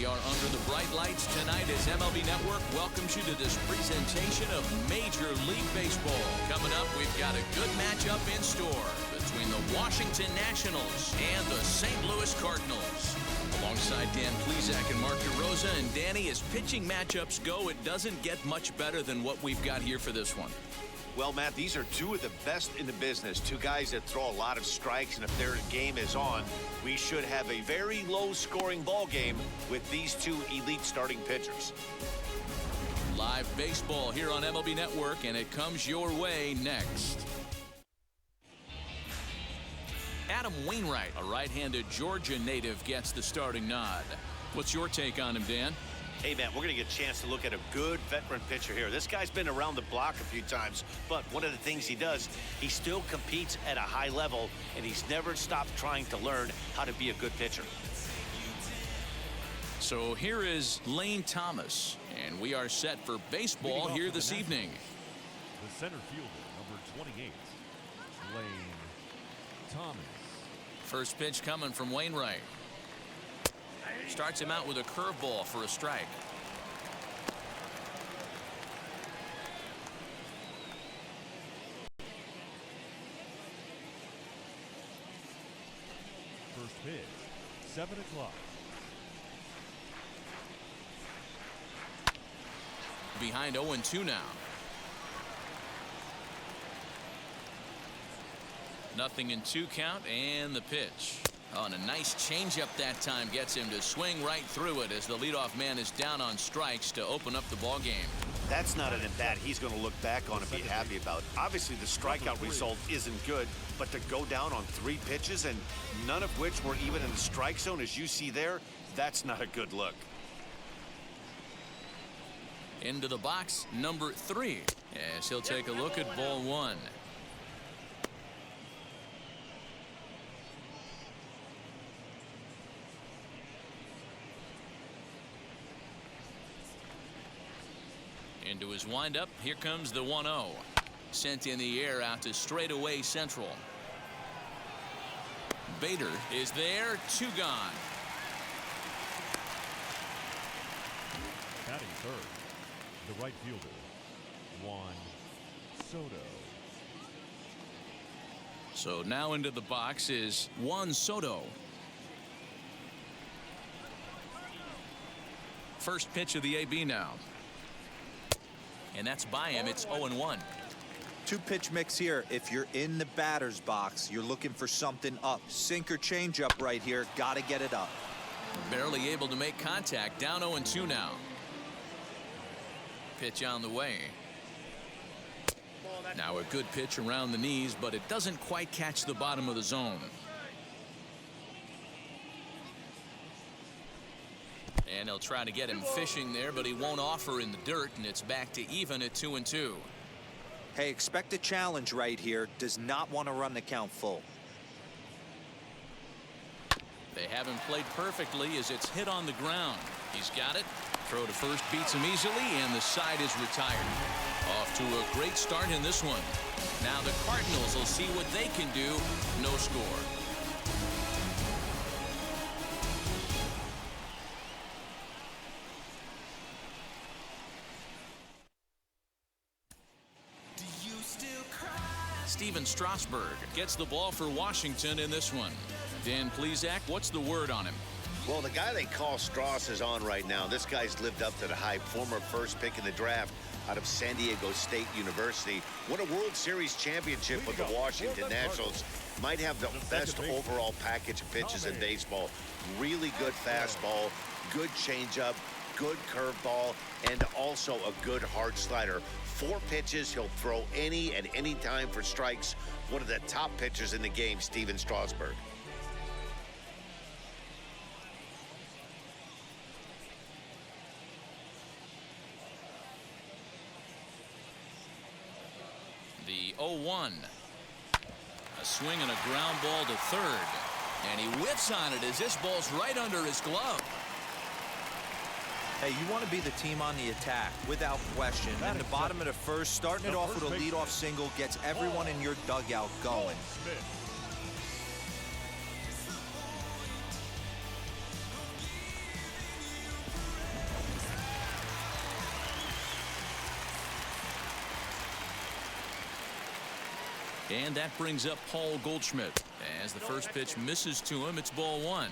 We are under the bright lights tonight as MLB Network welcomes you to this presentation of Major League Baseball. Coming up, we've got a good matchup in store between the Washington Nationals and the St. Louis Cardinals. Alongside Dan Plesac and Mark DeRosa, and Danny, as pitching matchups go, it doesn't get much better than what we've got here for this one. Well, Matt, these are two of the best in the business. Two guys that throw a lot of strikes, and if their game is on, we should have a very low-scoring ball game with these two elite starting pitchers. Live baseball here on MLB Network, and it comes your way next. Adam Wainwright, a right-handed Georgia native, gets the starting nod. What's your take on him, Dan? Hey, man, we're going to get a chance to look at a good veteran pitcher here. This guy's been around the block a few times, but one of the things he does, he still competes at a high level, and he's never stopped trying to learn how to be a good pitcher. So here is Lane Thomas, and we are set for baseball here this evening. The center fielder, number 28, Lane Thomas. First pitch coming from Wainwright. Starts him out with a curveball for a strike. First pitch, 7 o'clock. Behind 0-2 now. Nothing in 2 count, and the pitch. Oh, and a nice changeup that time gets him to swing right through it as the leadoff man is down on strikes to open up the ball game. That's not an at-bat he's going to look back on and be happy about. Obviously, the strikeout result isn't good, but to go down on 3 pitches and none of which were even in the strike zone, as you see there, that's not a good look. Into the box, number 3, as he'll take a look at ball 1. Into his windup, here comes the 1-0. Sent in the air out to straightaway central. Bader is there, 2 gone. Batting third, the right fielder, Juan Soto. So now into the box is Juan Soto. First pitch of the AB now. And that's by him. It's 0-1. 2-pitch mix here. If you're in the batter's box, you're looking for something up. Sinker changeup right here. Got to get it up. Barely able to make contact. Down 0-2 now. Pitch on the way. Now a good pitch around the knees, but it doesn't quite catch the bottom of the zone. And they'll try to get him fishing there, but he won't offer in the dirt, and it's back to even at 2-2. Hey, expect a challenge right here. Does not want to run the count full. They haven't played perfectly as it's hit on the ground. He's got it. Throw to first beats him easily, and the side is retired. Off to a great start in this one. Now the Cardinals will see what they can do. No score. Stephen Strasburg gets the ball for Washington in this one. Dan Plesac, what's the word on him? Well, the guy they call Strauss is on right now. This guy's lived up to the hype. Former first pick in the draft out of San Diego State University. Won a World Series championship with the Washington Nationals. Might have the best overall package of pitches in baseball. Really good fastball, good changeup, good curveball, and also a good hard slider. 4 pitches, he'll throw any at any time for strikes. One of the top pitchers in the game, Stephen Strasburg. The 0-1. A swing and a ground ball to third. And he whiffs on it as this ball's right under his glove. Hey, you want to be the team on the attack, without question. In the bottom of the first, starting it off with a leadoff single gets everyone in your dugout going. And that brings up Paul Goldschmidt. As the first pitch misses to him, it's ball one.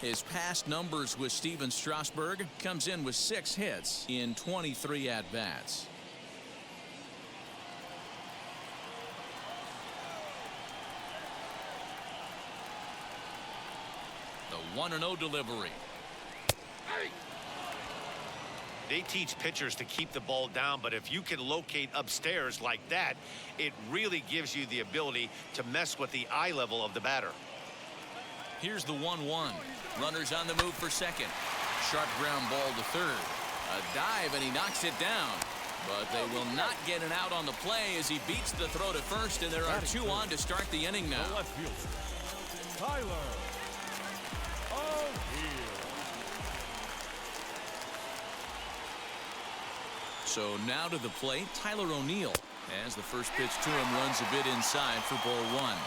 His past numbers with Stephen Strasburg comes in with 6 hits in 23 at-bats. The 1-0 delivery. They teach pitchers to keep the ball down, but if you can locate upstairs like that, it really gives you the ability to mess with the eye level of the batter. Here's the 1-1. Runners on the move for second. Sharp ground ball to third. A dive, and he knocks it down. But they will not get an out on the play as he beats the throw to first, and there are 2 on to start the inning now. The left fielder, Tyler O'Neill. So now to the plate, Tyler O'Neill. As the first pitch to him runs a bit inside for ball one.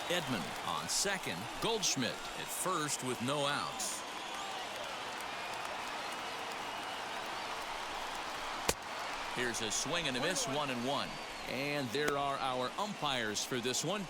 Edman on second. Goldschmidt at first with no outs. Here's a swing and a miss, 1-1. And there are our umpires for this one.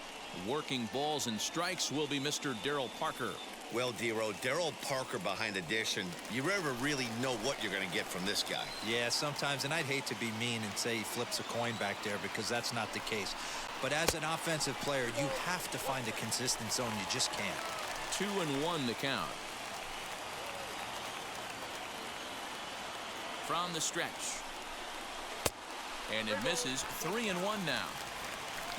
Working balls and strikes will be Mr. Darryl Parker. Well, Dero, Darryl Parker behind the dish, and you never really know what you're going to get from this guy. Yeah, sometimes, and I'd hate to be mean and say he flips a coin back there because that's not the case. But as an offensive player, you have to find a consistent zone. You just can't. 2-1 the count. From the stretch. And it misses. 3-1 now.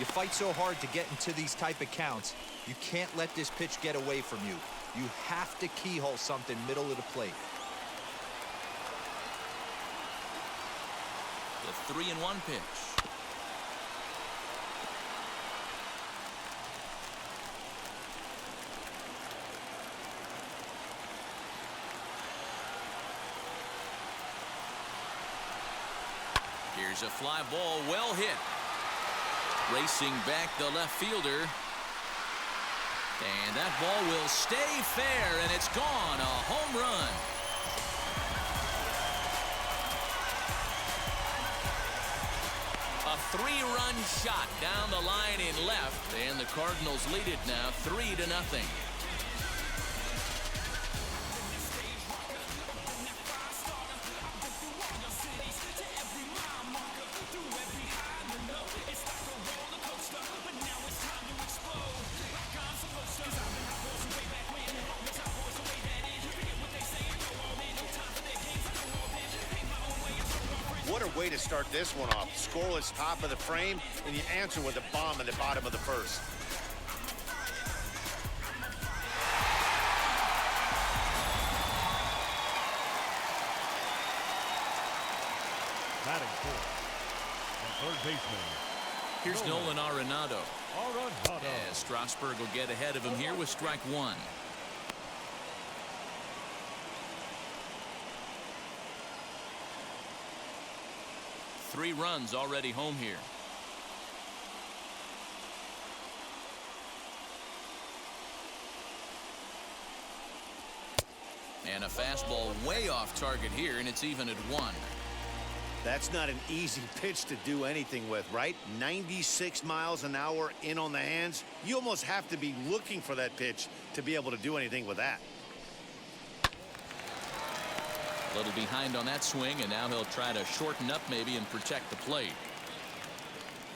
You fight so hard to get into these type of counts. You can't let this pitch get away from you. You have to keyhole something middle of the plate. The 3-1 pitch. Here's a fly ball, well hit. Racing back the left fielder. And that ball will stay fair, and it's gone. A home run. A 3-run shot down the line in left, and the Cardinals lead it now 3-0. What a way to start this one off. Scoreless top of the frame, and you answer with a bomb in the bottom of the first. Batting fourth, and third baseman. Here's Nolan Arenado. Arenado. As Strasburg will get ahead of him here with strike one. Three runs already home here. And a fastball way off target here, and it's even at 1. That's not an easy pitch to do anything with, right? 96 miles an hour in on the hands. You almost have to be looking for that pitch to be able to do anything with that. A little behind on that swing, and now he'll try to shorten up maybe and protect the plate.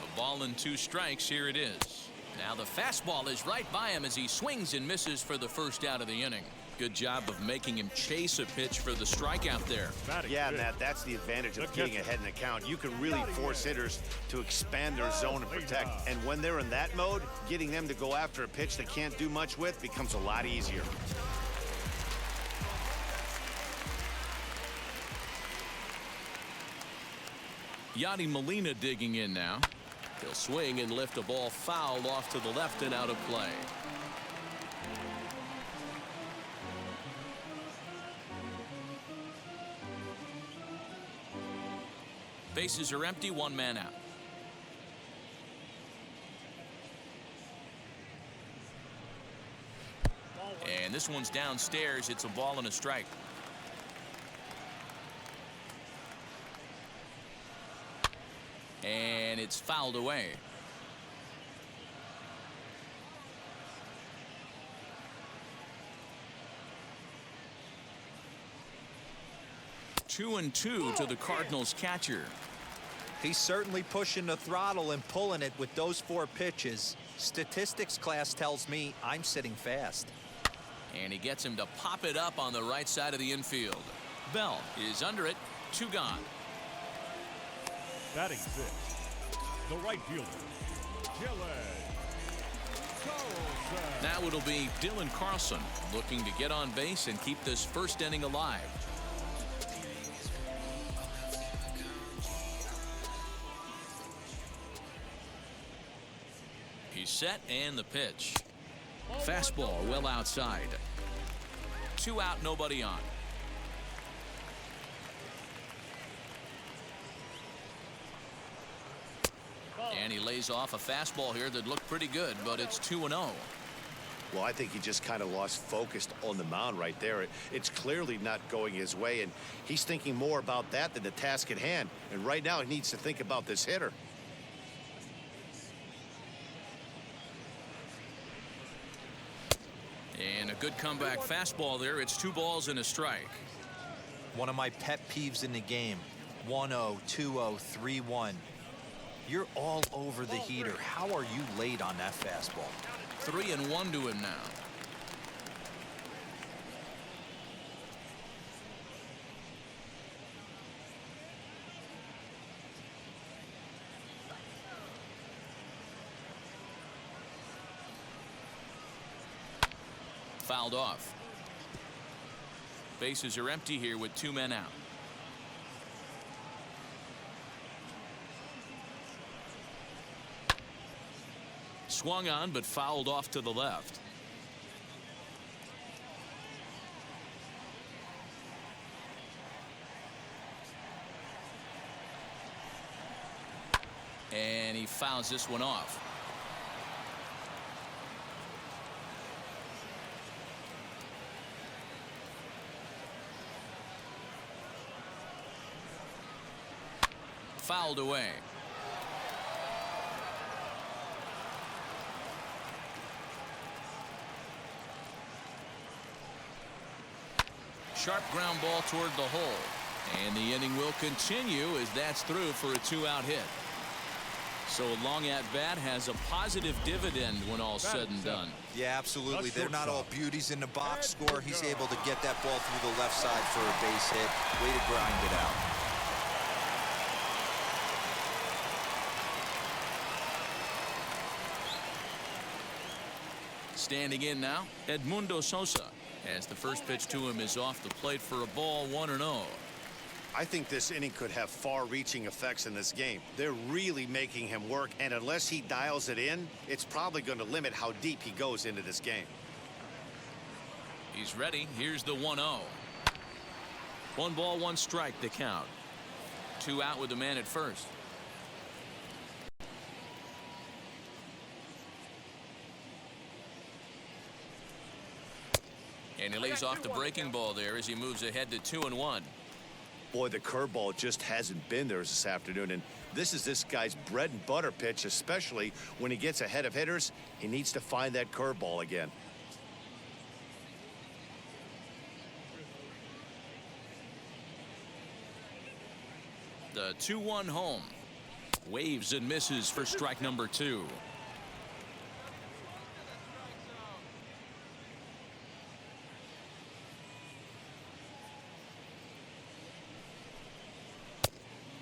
A ball and 2 strikes. Here it is. Now the fastball is right by him as he swings and misses for the first out of the inning. Good job of making him chase a pitch for the strikeout there. Yeah, Matt, that's the advantage of getting ahead in the count. You can really force hitters to expand their zone and protect. And when they're in that mode, getting them to go after a pitch they can't do much with becomes a lot easier. Yadi Molina digging in now. He'll swing and lift a ball foul off to the left and out of play. Bases are empty, 1 man out. And this one's downstairs. It's a ball and a strike. And it's fouled away. Two and two to the Cardinals catcher. He's certainly pushing the throttle and pulling it with those 4 pitches. Statistics class tells me I'm sitting fast. And he gets him to pop it up on the right side of the infield. Bell is under it. 2 gone. Batting 6th, the right fielder, Carlson. Now it'll be Dylan Carlson looking to get on base and keep this first inning alive. He's set and the pitch. Fastball well outside. 2 out, nobody on. And he lays off a fastball here that looked pretty good, but it's 2-0. Well, I think he just kind of lost focus on the mound right there. It's clearly not going his way, and he's thinking more about that than the task at hand. And right now he needs to think about this hitter. And a good comeback fastball there. It's 2 balls and a strike. One of my pet peeves in the game. 1-0, 2-0, 3-1. You're all over the heater. How are you late on that fastball? 3-1 to him now. Fouled off. Bases are empty here with 2 men out. Swung on but fouled off to the left. And he fouls this one off. Fouled away. Sharp ground ball toward the hole. And the inning will continue as that's through for a 2-out hit. So a long at bat has a positive dividend when all said and done. Yeah, absolutely. They're not all beauties in the box score. He's able to get that ball through the left side for a base hit. Way to grind it out. Standing in now, Edmundo Sosa, as the first pitch to him is off the plate for a ball, 1-0. I think this inning could have far-reaching effects in this game. They're really making him work, and unless he dials it in, it's probably going to limit how deep he goes into this game. He's ready. Here's the 1-0. 1 ball, 1 strike to count. 2 out with the man at first. And he lays off the breaking ball there as he moves ahead to 2-1. Boy, the curveball just hasn't been there this afternoon, and this is this guy's bread and butter pitch, especially when he gets ahead of hitters. He needs to find that curveball again. The 2-1 home. Waves and misses for strike number 2.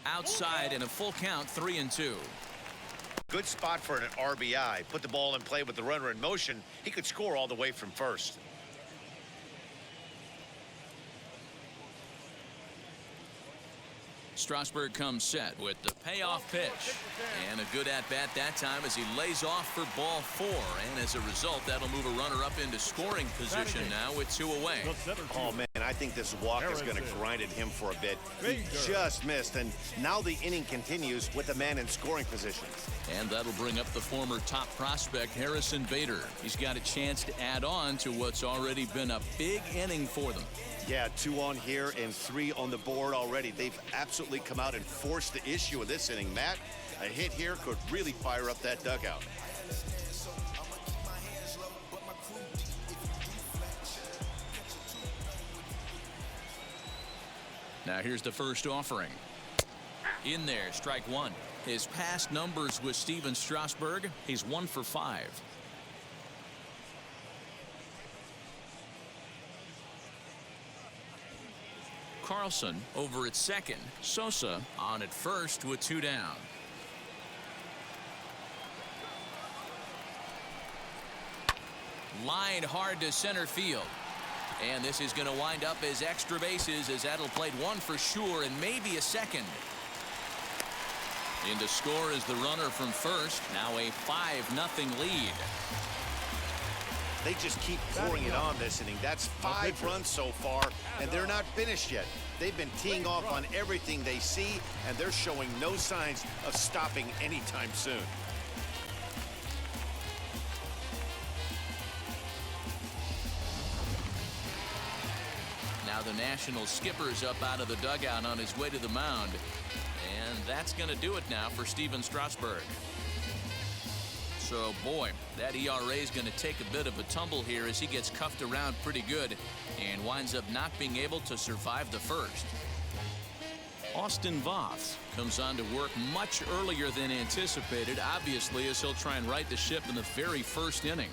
Outside and a full count, 3-2. Good spot for an RBI. Put the ball in play with the runner in motion. He could score all the way from first. Strasburg comes set with the payoff pitch. And a good at-bat that time as he lays off for ball 4. And as a result, that'll move a runner up into scoring position now with 2 away. Oh, man, I I think this walk is going to grind at him for a bit. He just missed, and now the inning continues with the man in scoring position. And that'll bring up the former top prospect, Harrison Bader. He's got a chance to add on to what's already been a big inning for them. Yeah, 2 on here and 3 on the board already. They've absolutely come out and forced the issue of this inning. Matt, a hit here could really fire up that dugout. Now here's the first offering. In there, strike 1. His past numbers with Stephen Strasburg, he's 1 for 5. Carlson over at second. Sosa on at first with 2 down. Line hard to center field. And this is going to wind up as extra bases, as that'll played 1 for sure and maybe a second. In to score is the runner from first. Now a 5-0 lead. They just keep pouring it on this inning. That's 5 runs so far, and they're not finished yet. They've been teeing off on everything they see, and they're showing no signs of stopping anytime soon. Now the National skipper's up out of the dugout on his way to the mound. And that's going to do it now for Stephen Strasburg. So, boy, that ERA is going to take a bit of a tumble here as he gets cuffed around pretty good and winds up not being able to survive the first. Austin Voth comes on to work much earlier than anticipated, obviously, as he'll try and right the ship in the very first inning.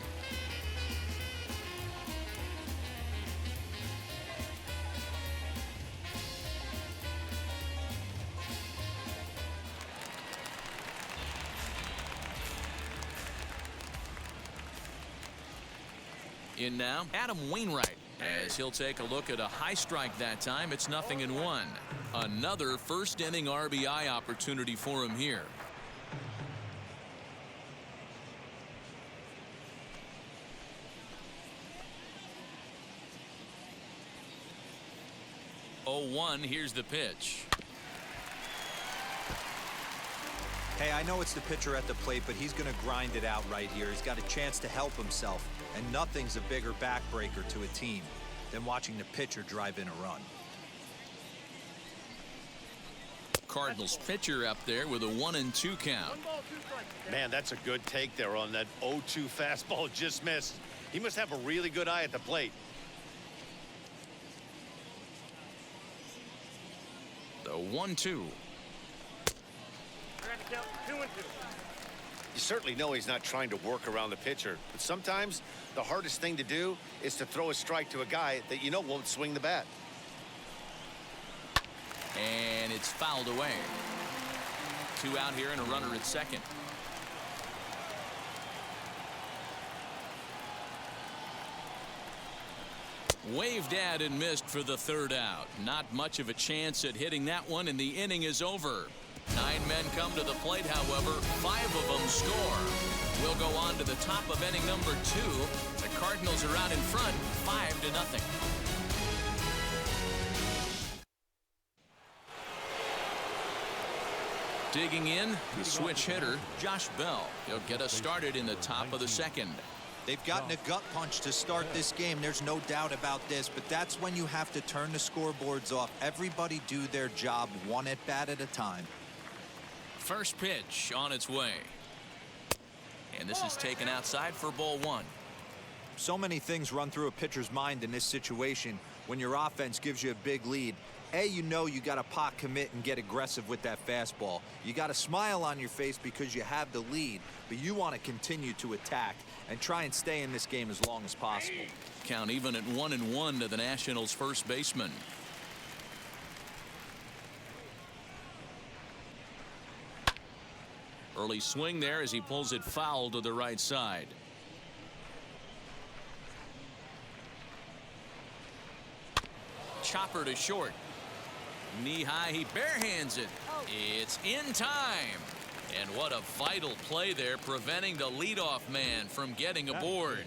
In now, Adam Wainwright, as he'll take a look at a high strike that time. It's 0-1. Another first inning RBI opportunity for him here. Oh, 1, here's the pitch. Hey, I know it's the pitcher at the plate, but he's going to grind it out right here. He's got a chance to help himself, and nothing's a bigger backbreaker to a team than watching the pitcher drive in a run. Cardinals pitcher up there with a 1-2 count. Man, that's a good take there on that 0-2 fastball. Just missed. He must have a really good eye at the plate. The 1-2. You certainly know he's not trying to work around the pitcher, but sometimes the hardest thing to do is to throw a strike to a guy that you know won't swing the bat. And it's fouled away. 2 out here and a runner at second. Waved at and missed for the 3rd out. Not much of a chance at hitting that one, and the inning is over. 9 men come to the plate, however. 5 of them score. We'll go on to the top of inning number 2. The Cardinals are out in front, 5-0. Digging in, the switch hitter, Josh Bell. He'll get us started in the top of the 2nd. They've gotten a gut punch to start this game. There's no doubt about this, but that's when you have to turn the scoreboards off. Everybody do their job 1 at bat at a time. First pitch on its way. And this is taken outside for ball 1. So many things run through a pitcher's mind in this situation when your offense gives you a big lead. You know you got to pot commit and get aggressive with that fastball. You got a smile on your face because you have the lead, but you want to continue to attack and try and stay in this game as long as possible. Count even at 1-1 to the Nationals' first baseman. Early swing there as he pulls it foul to the right side. Chopper to short. Knee high, he barehands it. It's in time. And what a vital play there, preventing the leadoff man from getting aboard.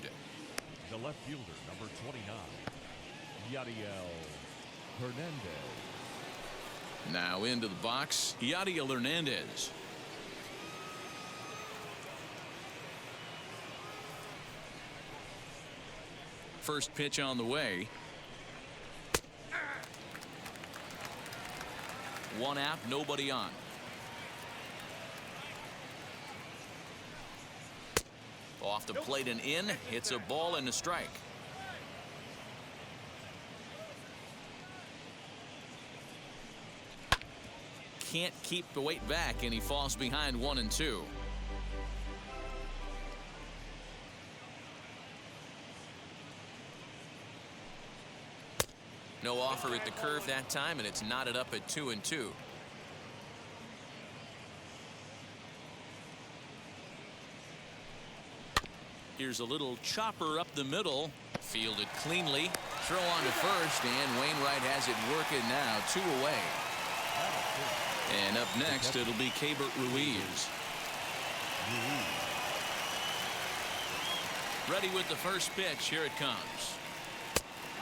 The left fielder, number 29, Yadiel Hernandez. Now into the box, Yadiel Hernandez. First pitch on the way. One out, nobody on. Off the plate and in. It's a ball and a strike. Can't keep the weight back, and he falls behind 1-2. No offer at the curve that time, and it's knotted up at 2-2. Here's a little chopper up the middle. Fielded cleanly. Throw on to first, and Wainwright has it working now. 2 away. And up next, it'll be Keibert Ruiz. Ready with the first pitch. Here it comes.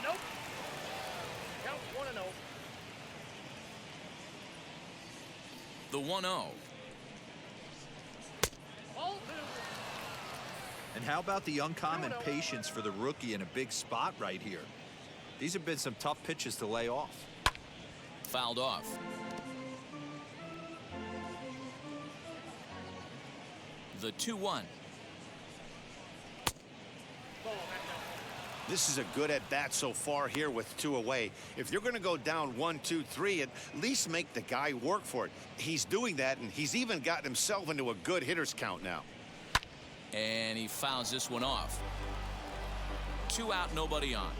Nope. Count 1-0. The 1-0. Ball 2. And how about the uncommon patience for the rookie in a big spot right here? These have been some tough pitches to lay off. Fouled off. The 2-1. This is a good at bat so far here with 2 away. If you're going to go down 1, 2, 3, at least make the guy work for it. He's doing that, and he's even gotten himself into a good hitter's count now. And he fouls this one off. 2 out, nobody on.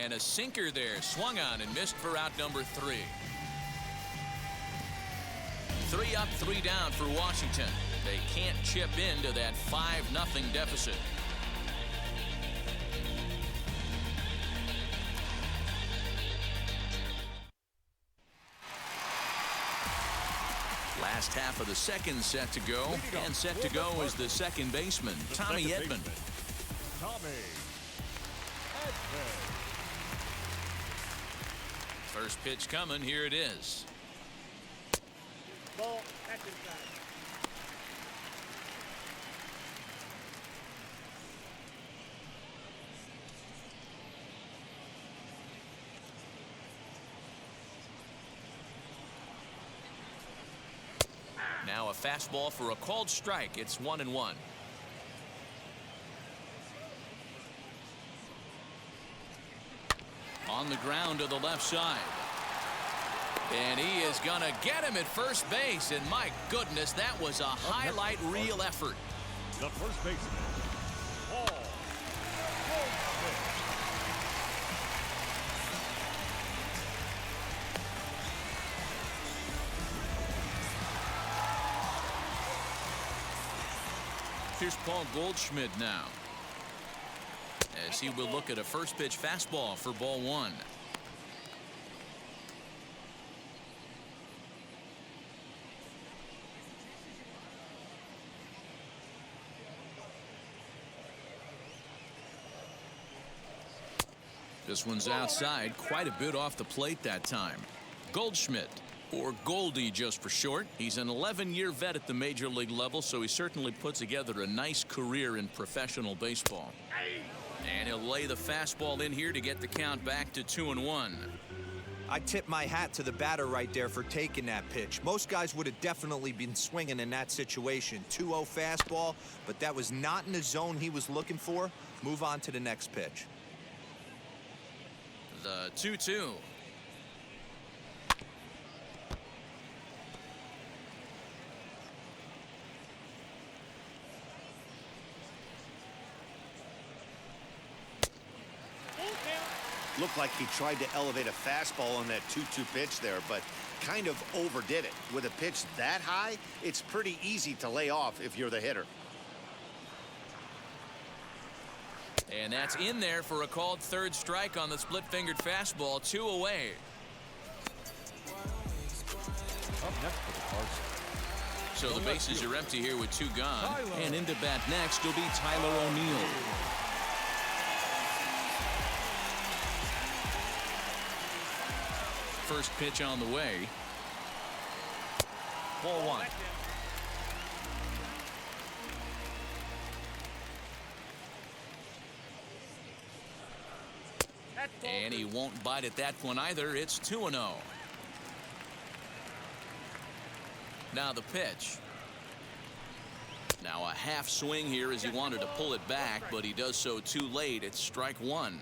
And a sinker there, swung on and missed for out number 3. 3 up, 3 down for Washington. They can't chip into that 5-0 deficit. Last half of the second set to go, and set to go is the second baseman, Tommy Edman. Tommy Edman. First pitch coming, here it is. Ball at inside. Now a fastball for a called strike. It's 1-1. On the ground to the left side. And he is going to get him at first base. And my goodness, that was a highlight reel effort. The first baseman, Paul Goldschmidt. Here's Paul Goldschmidt now, as he will look at a first pitch fastball for ball 1. This one's outside, quite a bit off the plate that time. Goldschmidt, or Goldie just for short. He's an 11-year vet at the major league level, so he certainly put together a nice career in professional baseball. And he'll lay the fastball in here to get the count back to 2-1. I tip my hat to the batter right there for taking that pitch. Most guys would have definitely been swinging in that situation. 2-0 fastball, but that was not in the zone he was looking for. Move on to the next pitch. The 2-2. Looked like he tried to elevate a fastball on that 2-2 pitch there, but kind of overdid it. With a pitch that high, it's pretty easy to lay off if you're the hitter. And that's in there for a called third strike on the split-fingered fastball. 2 away. Up next for the Cardinals. So the bases are empty here with 2 gone. And into bat next will be Tyler O'Neill. first pitch on the way. Ball one. And he won't bite at that one either. It's 2-0. Now the pitch. Now a half swing here as he wanted to pull it back, but he does so too late. It's strike one.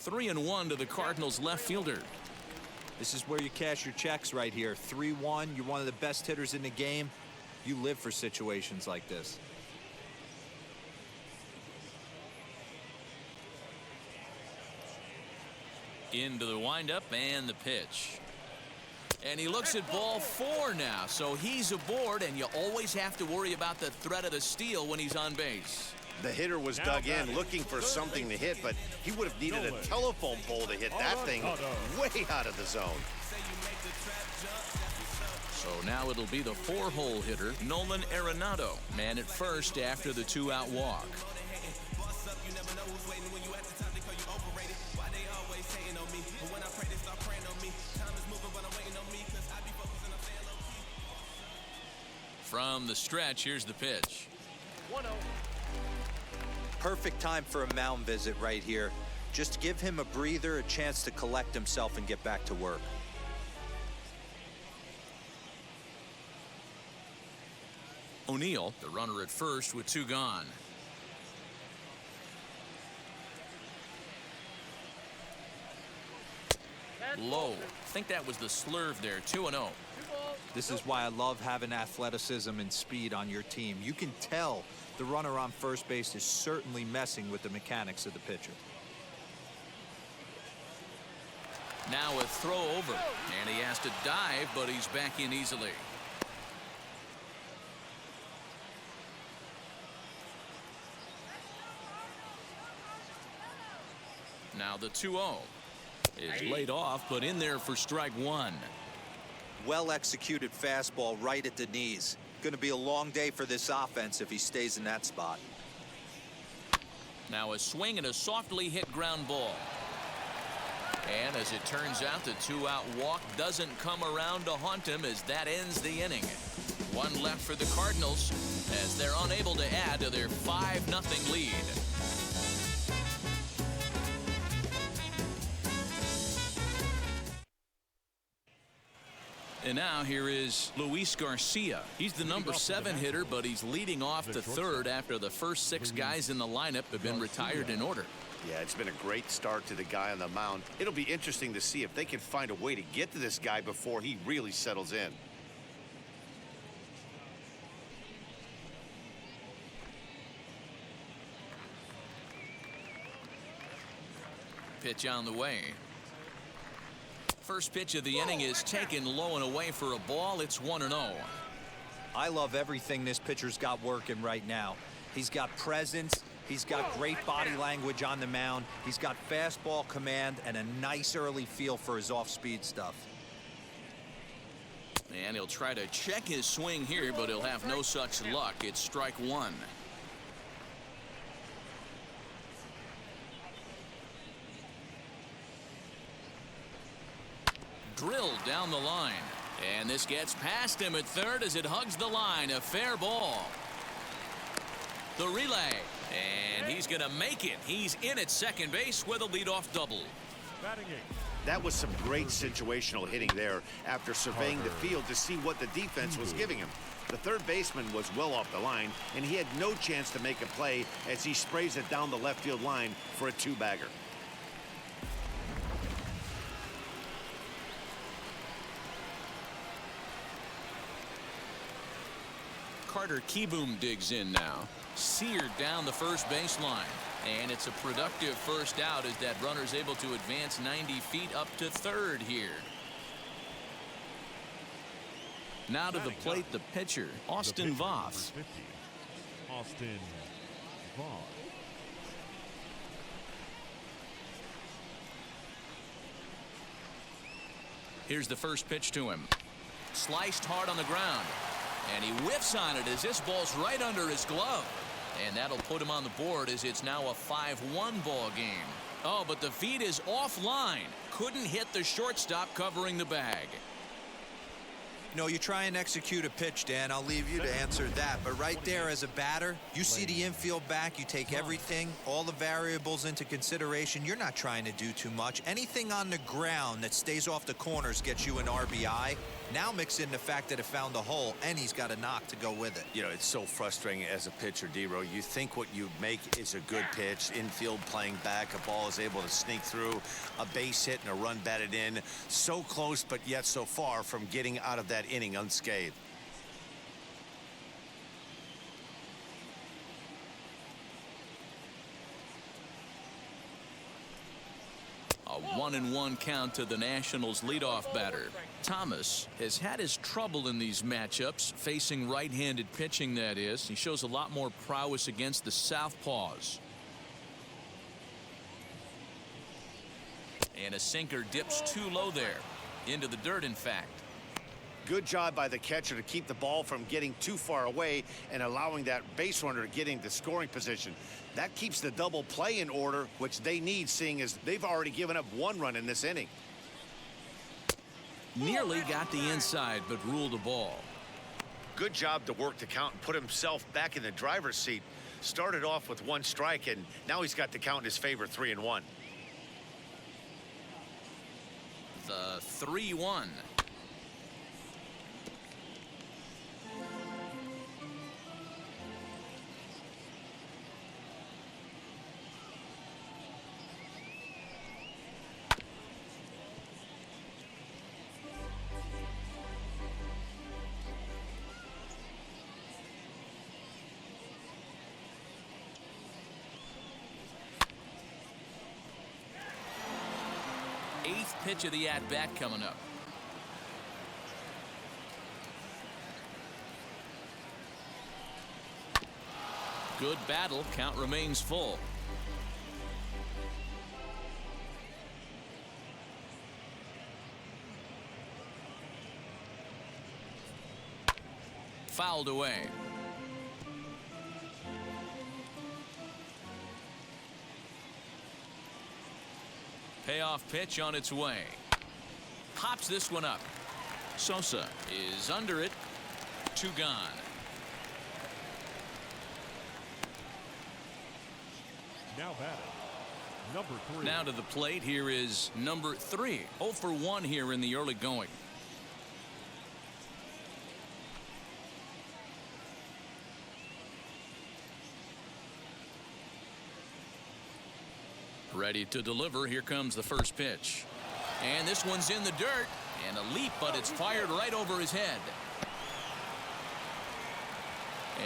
Three and one to the Cardinals left fielder. This is where you cash your checks right here. 3-1. You're one of the best hitters in the game. You live for situations like this. Into the windup and the pitch. And he looks at ball four now, so he's aboard, and you always have to worry about the threat of the steal when he's on base. The hitter was dug in looking for something to hit, but he would have needed a telephone pole to hit that thing way out of the zone. So now it'll be the four-hole hitter, Nolan Arenado, man at first after the two-out walk. From the stretch, here's the pitch. 1-0. Perfect time for a mound visit right here. Just give him a breather, a chance to collect himself and get back to work. O'Neill, the runner at first with two gone. Low. I think that was the slurve there. 2-0. This is why I love having athleticism and speed on your team. You can tell the runner on first base is certainly messing with the mechanics of the pitcher. Now a throw over, and he has to dive, but he's back in easily. Now the 2-0 is laid off, but in there for strike one. Well executed fastball right at the knees. Going to be a long day for this offense if he stays in that spot. Now a swing and a softly hit ground ball. And as it turns out, the two-out walk doesn't come around to haunt him as that ends the inning. One left for the Cardinals as they're unable to add to their 5-0 lead. And now here is Luis Garcia. He's the number 7 hitter, but he's leading off the third after the first 6 guys in the lineup have been retired in order. Yeah, it's been a great start to the guy on the mound. It'll be interesting to see if they can find a way to get to this guy before he really settles in. Pitch on the way. First pitch of the inning is taken low and away for a ball. It's 1-0. I love everything this pitcher's got working right now. He's got presence. He's got great body language on the mound. He's got fastball command and a nice early feel for his off-speed stuff. And he'll try to check his swing here, but he'll have no such luck. It's strike one. Drilled down the line. And this gets past him at third as it hugs the line. A fair ball. The relay. And he's going to make it. He's in at second base with a leadoff double. That was some great situational hitting there after surveying the field to see what the defense was giving him. The third baseman was well off the line, and he had no chance to make a play as he sprays it down the left field line for a two-bagger. Carter Kieboom digs in now. Seared down the first baseline. And it's a productive first out as that runner's able to advance 90 feet up to third here. Now to the plate, the pitcher, Austin Voth. Austin Voth. Here's the first pitch to him. Sliced hard on the ground. And he whiffs on it as this ball's right under his glove. And that'll put him on the board as it's now a 5-1 ball game. Oh, but the feed is offline. Couldn't hit the shortstop covering the bag. You know, you try and execute a pitch, Dan. I'll leave you to answer that. But right there as a batter, you see the infield back. You take everything, all the variables into consideration. You're not trying to do too much. Anything on the ground that stays off the corners gets you an RBI. Now mix in the fact that it found the hole, and he's got a knock to go with it. You know, it's so frustrating as a pitcher, D-Row. You think what you make is a good pitch. Infield playing back. A ball is able to sneak through. A base hit and a run batted in. So close, but yet so far from getting out of that inning unscathed. A 1-1 count to the Nationals leadoff batter. Thomas has had his trouble in these matchups, facing right-handed pitching, that is. He shows a lot more prowess against the southpaws. And a sinker dips too low there. Into the dirt, in fact. Good job by the catcher to keep the ball from getting too far away and allowing that base runner to get into scoring position. That keeps the double play in order, which they need, seeing as they've already given up 1 run in this inning. Nearly got the inside, but ruled a ball. Good job to work the count and put himself back in the driver's seat. Started off with 1 strike, and now he's got the count in his favor, 3-1. The 3-1. Eighth pitch of the at-bat coming up. Good battle. Count remains full. Fouled away. Payoff pitch on its way. Pops this one up. Sosa is under it. 2 gone. Now batting, number 3. Now to the plate. Here is number 3. 0 for 1 here in the early going. Ready to deliver. Here comes the first pitch. And this one's in the dirt. And a leap, but it's fired right over his head.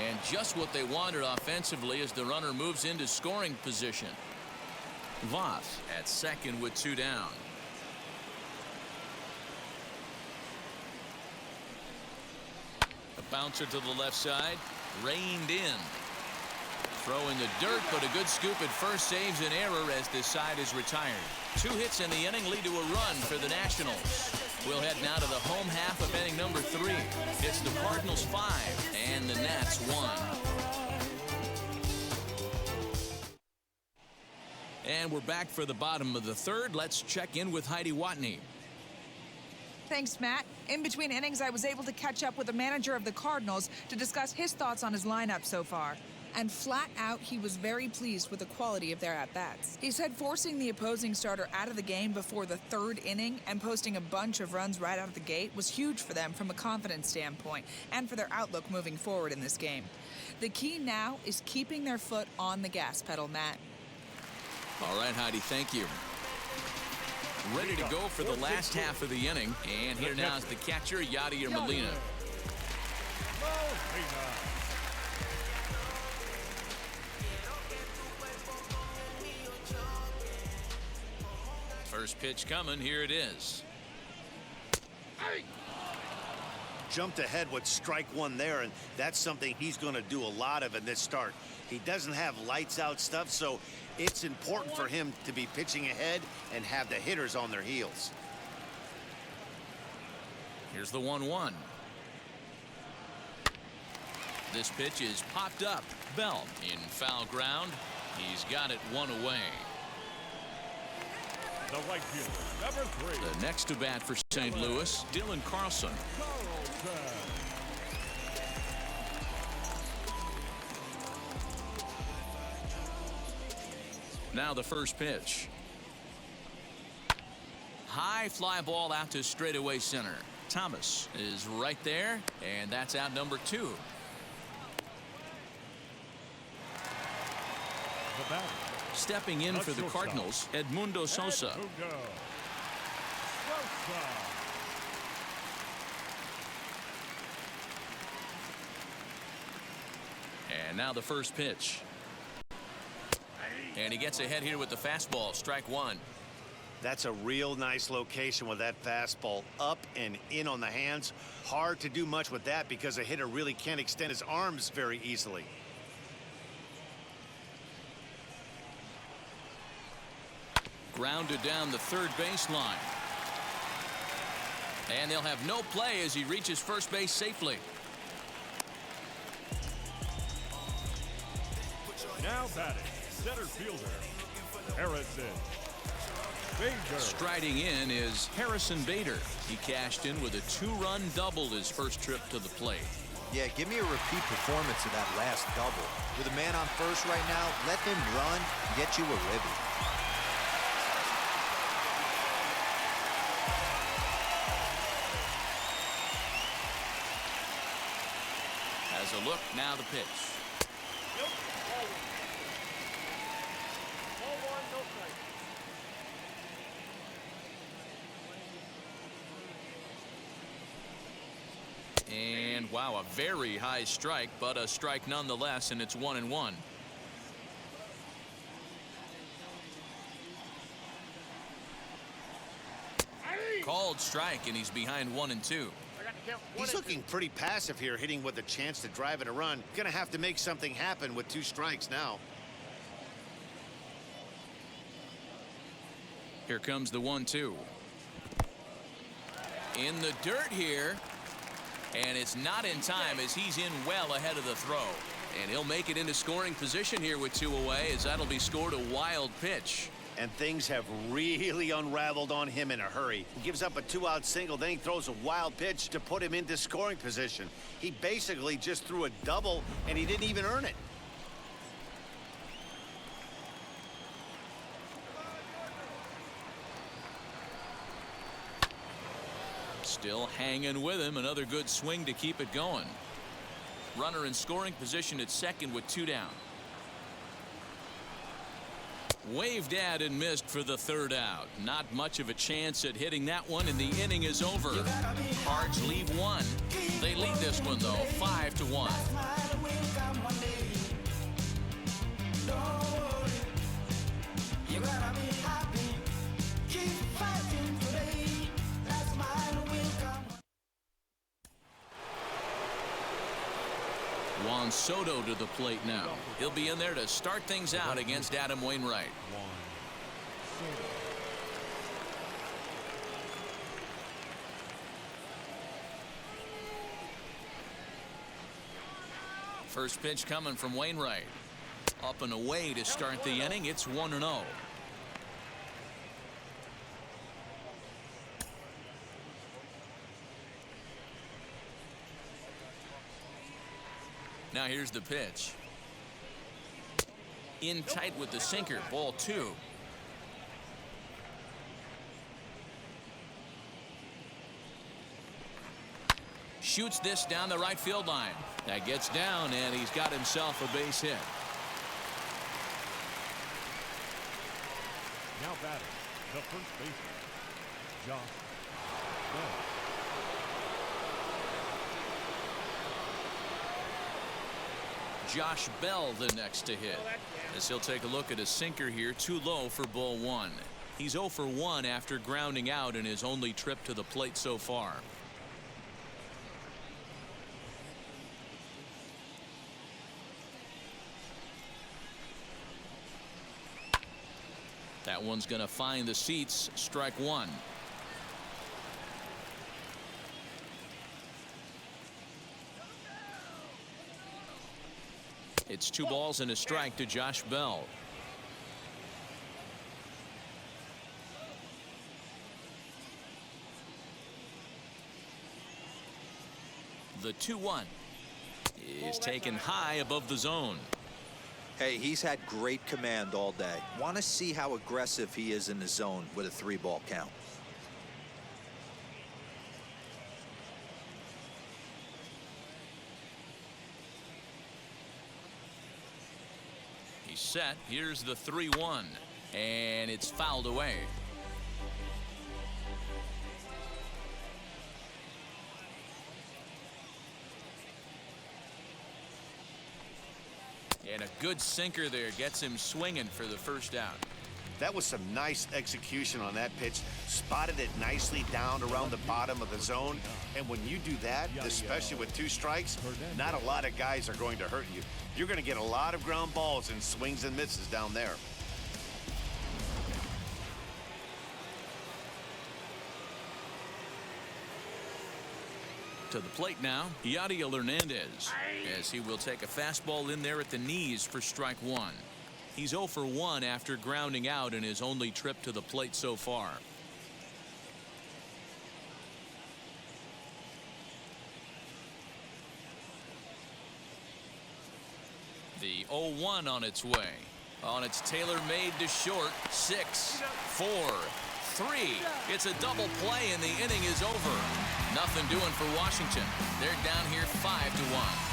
And just what they wanted offensively as the runner moves into scoring position. Voth at second with 2 down. A bouncer to the left side. Reined in. Throw in the dirt, but a good scoop at first saves an error as this side is retired. 2 hits in the inning lead to a run for the Nationals. We'll head now to the home half of inning number 3. It's the Cardinals 5 and the Nats 1. And we're back for the bottom of the 3rd. Let's check in with Heidi Watney. Thanks, Matt. In between innings, I was able to catch up with the manager of the Cardinals to discuss his thoughts on his lineup so far. And flat out, he was very pleased with the quality of their at-bats. He said forcing the opposing starter out of the game before the 3rd inning and posting a bunch of runs right out of the gate was huge for them from a confidence standpoint and for their outlook moving forward in this game. The key now is keeping their foot on the gas pedal, Matt. All right, Heidi, thank you. Ready to go for the last half of the inning. And here now is the catcher, Yadier Molina. First pitch coming. Here it is. Jumped ahead with strike 1 there, and that's something he's going to do a lot of in this start. He doesn't have lights out stuff, so it's important for him to be pitching ahead and have the hitters on their heels. Here's the 1-1. This pitch is popped up. Bell in foul ground. He's got it one away. The right fielder, number 3. The next to bat for St. Louis, Dylan Carlson. Now the first pitch. High fly ball out to straightaway center. Thomas is right there, and that's out number 2. The batter. Stepping in for the Cardinals, Edmundo Sosa. And now the first pitch. And he gets ahead here with the fastball. Strike 1. That's a real nice location with that fastball up and in on the hands. Hard to do much with that because a hitter really can't extend his arms very easily. Grounded down the third baseline. And they'll have no play as he reaches first base safely. Now batting, center fielder, Harrison Bader. Striding in is Harrison Bader. He cashed in with a 2-run double his first trip to the plate. Yeah, give me a repeat performance of that last double. With a man on first right now, let him run and get you a ribby. As a look, now the pitch. Nope. Ball 1, no strike. And wow, a very high strike, but a strike nonetheless, and it's 1-1. Called strike, and he's behind 1-2. He's looking pretty passive here, hitting with a chance to drive in a run. Gonna have to make something happen with 2 strikes now. Here comes the 1-2. In the dirt here. And it's not in time as he's in well ahead of the throw. And he'll make it into scoring position here with 2 away as that'll be scored a wild pitch. And things have really unraveled on him in a hurry. He gives up a 2-out single, then he throws a wild pitch to put him into scoring position. He basically just threw a double, and he didn't even earn it. Still hanging with him. Another good swing to keep it going. Runner in scoring position at second with 2 down. Waved at and missed for the 3rd out. Not much of a chance at hitting that one, and the inning is over. Cards leave 1. They lead this one, though, 5-1. Juan Soto to the plate now. He'll be in there to start things out against Adam Wainwright. First pitch coming from Wainwright. Up and away to start the inning. It's 1-0. Now here's the pitch. In tight with the sinker. Ball 2. Shoots this down the right field line. That gets down, and he's got himself a base hit. Now batting, the first baseman, Josh Bell. Josh Bell the next to hit. As he'll take a look at a sinker here, too low for ball 1. He's 0 for 1 after grounding out in his only trip to the plate so far. That one's going to find the seats. Strike 1. It's 2 balls and a strike to Josh Bell. The 2-1 is taken high above the zone. Hey, he's had great command all day. Want to see how aggressive he is in the zone with a 3-ball count. He's set. Here's the 3-1, and it's fouled away. And a good sinker there gets him swinging for the first out. That was some nice execution on that pitch. Spotted it nicely down around the bottom of the zone. And when you do that, especially with 2 strikes, not a lot of guys are going to hurt you. You're going to get a lot of ground balls and swings and misses down there. To the plate now, Yadiel Hernandez, as he will take a fastball in there at the knees for strike 1. He's 0 for 1 after grounding out in his only trip to the plate so far. The 0-1 on its way. On its tailor-made to short. 6, 4, 3. It's a double play and the inning is over. Nothing doing for Washington. They're down here 5-1.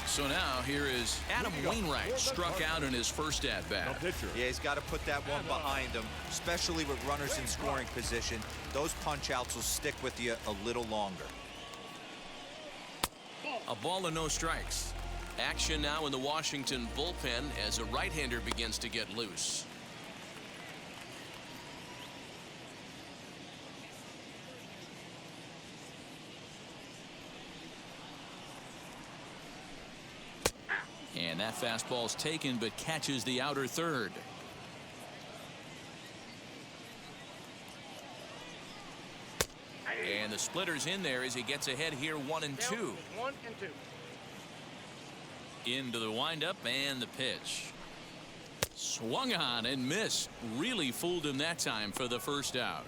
So now here is Adam Wainwright, struck out in his first at-bat. Yeah, he's got to put that one behind him, especially with runners in scoring position. Those punch-outs will stick with you a little longer. A ball and no strikes. Action now in the Washington bullpen as a right-hander begins to get loose. And that fastball's taken but catches the outer third. And the splitter's in there as he gets ahead here 1 and 2. 1 and 2. Into the windup and the pitch. Swung on and missed. Really fooled him that time for the first out.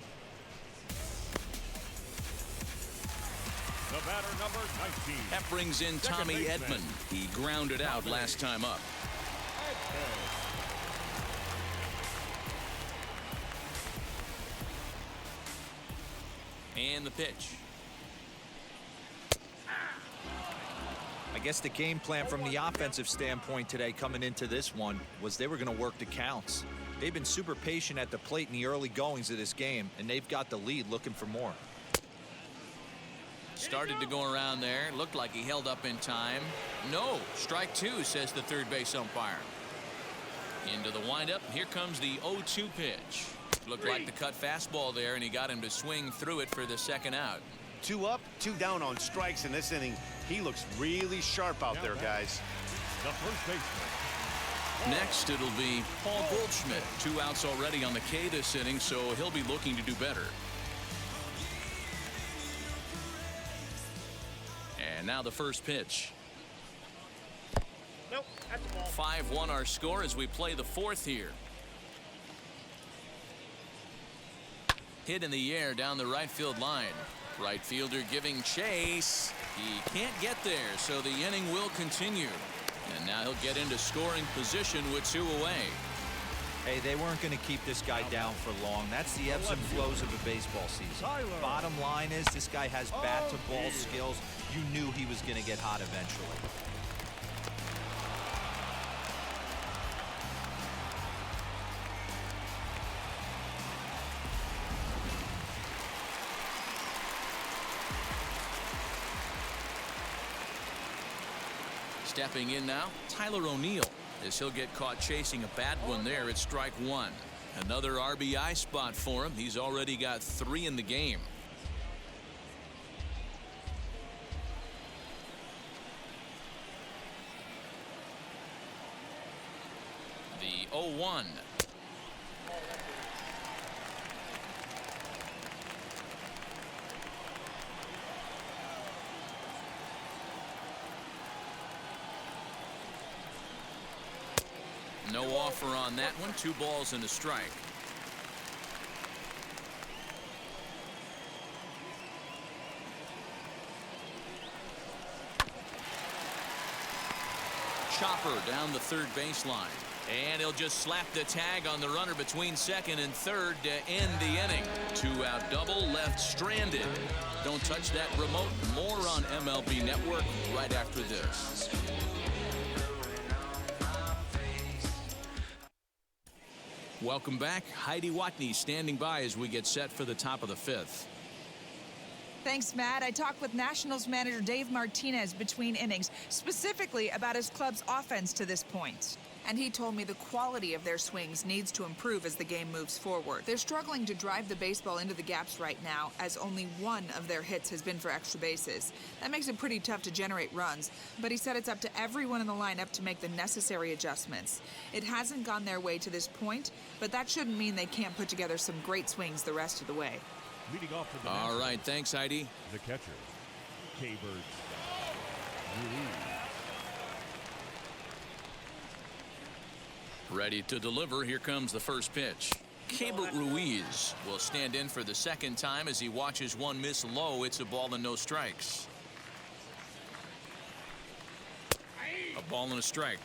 The batter, number 19. That brings in Tommy Edman. He grounded out last time up. And the pitch. I guess the game plan from the offensive standpoint today coming into this one was they were going to work the counts. They've been super patient at the plate in the early goings of this game, and they've got the lead looking for more. Started to go around there. Looked like he held up in time. No. Strike 2, says the third base umpire. Into the windup. Here comes the 0-2 pitch. Looked like the cut fastball there, and he got him to swing through it for the second out. 2 up, 2 down on strikes in this inning. He looks really sharp out there, guys. The first baseman. Next, it'll be Paul Goldschmidt. 2 outs already on the K this inning, so he'll be looking to do better. And now the first pitch. Nope, that's a ball. 5-1 our score as we play the 4th here. Hit in the air down the right field line. Right fielder giving chase. He can't get there, so the inning will continue. And now he'll get into scoring position with 2 away. Hey, they weren't going to keep this guy down for long. That's the ebbs and flows of a baseball season. Bottom line is this guy has bat-to-ball skills. You knew he was going to get hot eventually. Stepping in now, Tyler O'Neill, as he'll get caught chasing a bad one there at strike 1. Another RBI spot for him. He's already got 3 in the game. The 0-1. No offer on that one. 2 balls and a strike. Chopper down the third baseline. And he'll just slap the tag on the runner between second and third to end the inning. 2-out double left stranded. Don't touch that remote. More on MLB Network right after this. Welcome back. Heidi Watney standing by as we get set for the top of the 5th. Thanks, Matt. I talked with Nationals manager Dave Martinez between innings, specifically about his club's offense to this point. And he told me the quality of their swings needs to improve as the game moves forward. They're struggling to drive the baseball into the gaps right now, as only 1 of their hits has been for extra bases. That makes it pretty tough to generate runs, but he said it's up to everyone in the lineup to make the necessary adjustments. It hasn't gone their way to this point, but that shouldn't mean they can't put together some great swings the rest of the way. Leading off for the All right, thanks, Heidi. The catcher, K-Bird Ruiz. Ready to deliver. Here comes the first pitch. Keibert Ruiz will stand in for the second time as he watches one miss low. It's a ball and no strikes. A ball and a strike.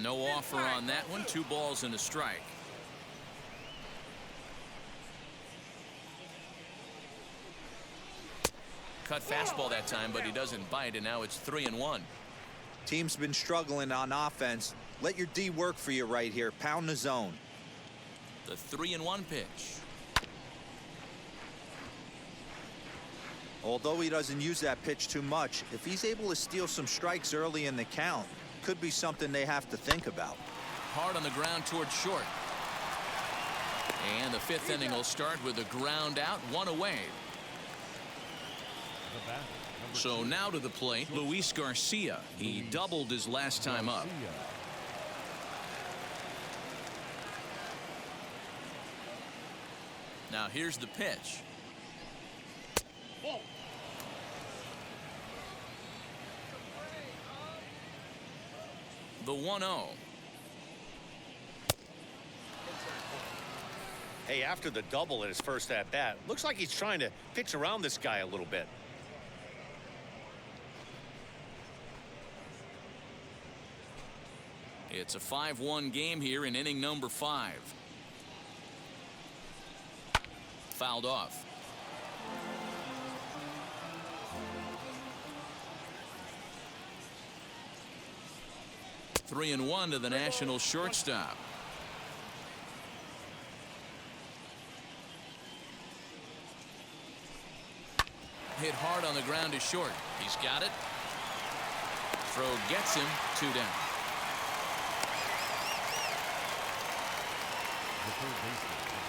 No offer on that one. 2 balls and a strike. Cut fastball that time, but he doesn't bite, and now it's 3-1. Team's been struggling on offense. Let your D work for you right here. Pound the zone. The 3-1 pitch. Although he doesn't use that pitch too much, if he's able to steal some strikes early in the count, could be something they have to think about. Hard on the ground towards short. And the 5th inning will start with a ground out, 1 away. So now to the plate, Luis Garcia. He doubled his last time up. Now here's the pitch. The 1-0. Hey, after the double in his first at-bat, looks like he's trying to pitch around this guy a little bit. It's a 5-1 game here in inning number 5. Fouled off. Three and 1 to the National shortstop. Hit hard on the ground to short. He's got it. Throw gets him. 2 down.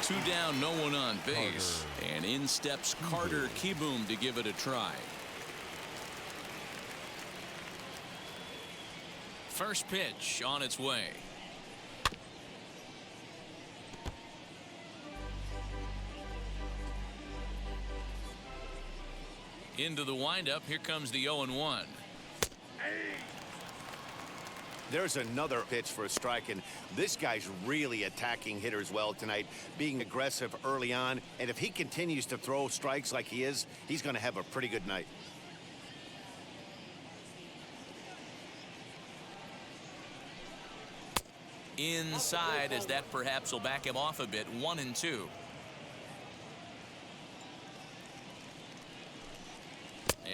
Two down, no one on base. And in steps Carter Kieboom to give it a try. First pitch on its way. Into the windup. Here comes the 0-1. There's another pitch for a strike, and this guy's really attacking hitters well tonight, being aggressive early on. And if he continues to throw strikes like he is, he's going to have a pretty good night. Inside, as that perhaps will back him off a bit. 1-2.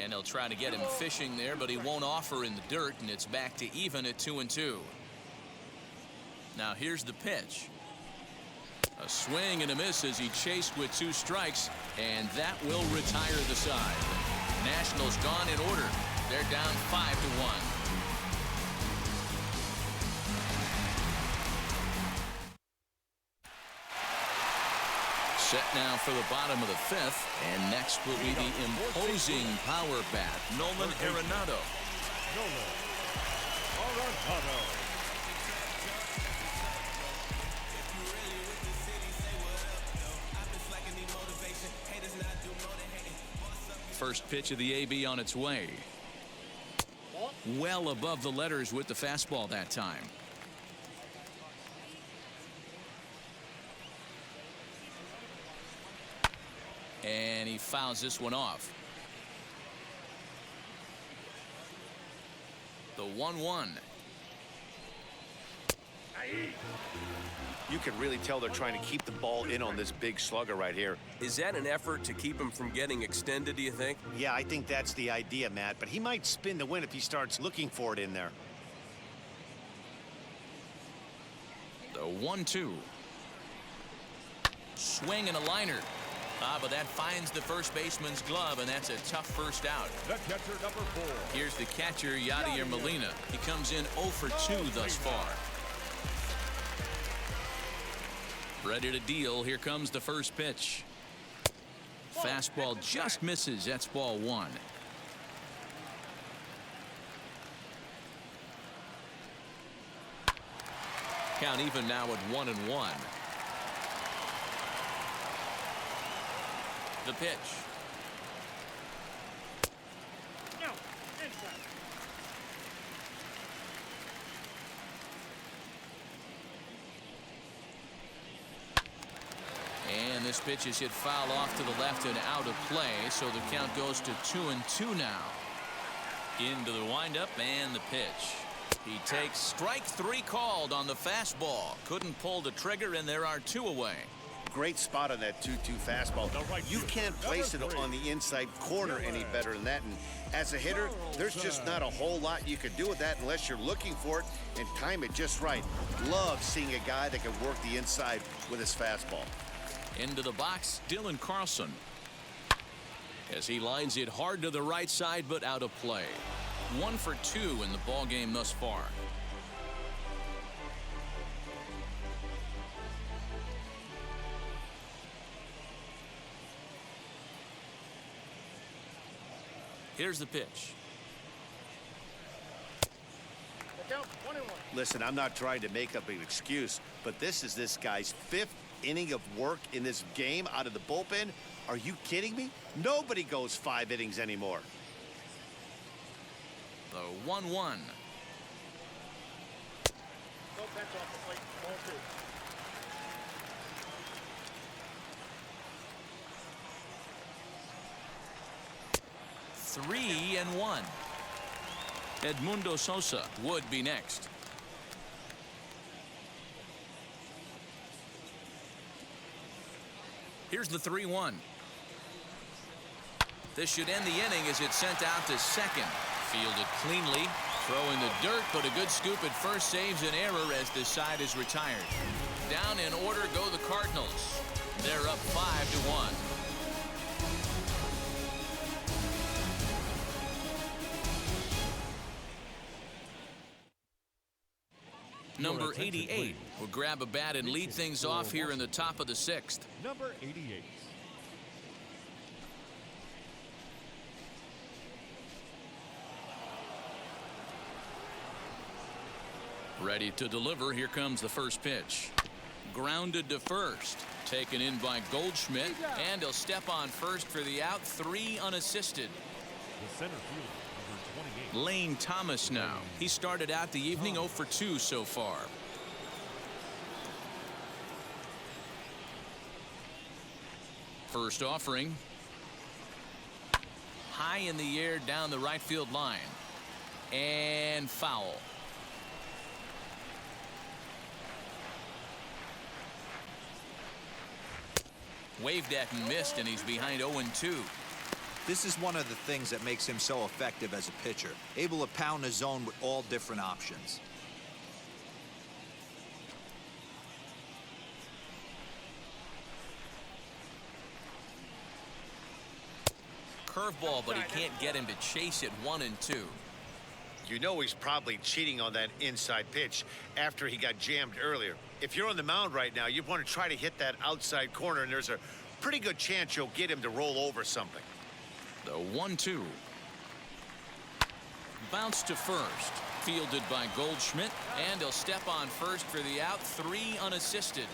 And he'll try to get him fishing there, but he won't offer in the dirt, and it's back to even at 2-2. Now here's the pitch. A swing and a miss as he chased with 2 strikes, and that will retire the side. Nationals gone in order. They're down 5-1. Set now for the bottom of the 5th, and next will be the imposing power bat, Nolan Arenado. first pitch of the AB on its way. Well above the letters with the fastball that time. And he fouls this one off. The 1-1. You can really tell they're trying to keep the ball in on this big slugger right here. Is that an effort to keep him from getting extended, do you think? Yeah, I think that's the idea, Matt, but he might spin the win if he starts looking for it in there. The 1-2. Swing and a liner. But that finds the first baseman's glove, and that's a tough first out. The catcher, number 4. Here's the catcher, Yadier Molina. He comes in 0 for 2 thus far. Ready to deal. Here comes the first pitch. Fastball just misses. That's ball 1. Count even now at 1-1. The pitch. No, inside. And this pitch is hit foul off to the left and out of play, so the count goes to 2-2 now. Into the windup and the pitch. He takes strike 3 called on the fastball. Couldn't pull the trigger, and there are 2 away. Great spot on that 2-2 fastball. You can't place it on the inside corner any better than that. And as a hitter, there's just not a whole lot you can do with that unless you're looking for it and time it just right. Love seeing a guy that can work the inside with his fastball. Into the box, Dylan Carlson. As he lines it hard to the right side, but out of play. 1 for 2 in the ball game thus far. Here's the pitch. Down, 1-1. Listen, I'm not trying to make up an excuse, but this is this guy's 5th inning of work in this game out of the bullpen. Are you kidding me? Nobody goes 5 innings anymore. The 1-1. Go bench off the plate. Ball 2. Three and 1. Edmundo Sosa would be next. Here's the 3-1. This should end the inning as it's sent out to second. Fielded cleanly, throwing the dirt, but a good scoop at first saves an error as the side is retired. Down in order go the Cardinals. They're up 5-1. Number 88 will grab a bat and lead things off here in the top of the 6th. Number 88. Ready to deliver. Here comes the first pitch. Grounded to first. Taken in by Goldschmidt. And he'll step on first for the out. 3 unassisted. The center fielder, number 28. Lane Thomas now. He started out the evening 0 for 2 so far. First offering. High in the air down the right field line. And foul. Waved at and missed, and he's behind 0-2. This is one of the things that makes him so effective as a pitcher, able to pound the zone with all different options. Curveball, but he can't get him to chase it. 1-2. You know he's probably cheating on that inside pitch after he got jammed earlier. If you're on the mound right now, you want to try to hit that outside corner, and there's a pretty good chance you'll get him to roll over something. The 1-2. Bounce to first. Fielded by Goldschmidt, and he'll step on first for the out. 3 unassisted.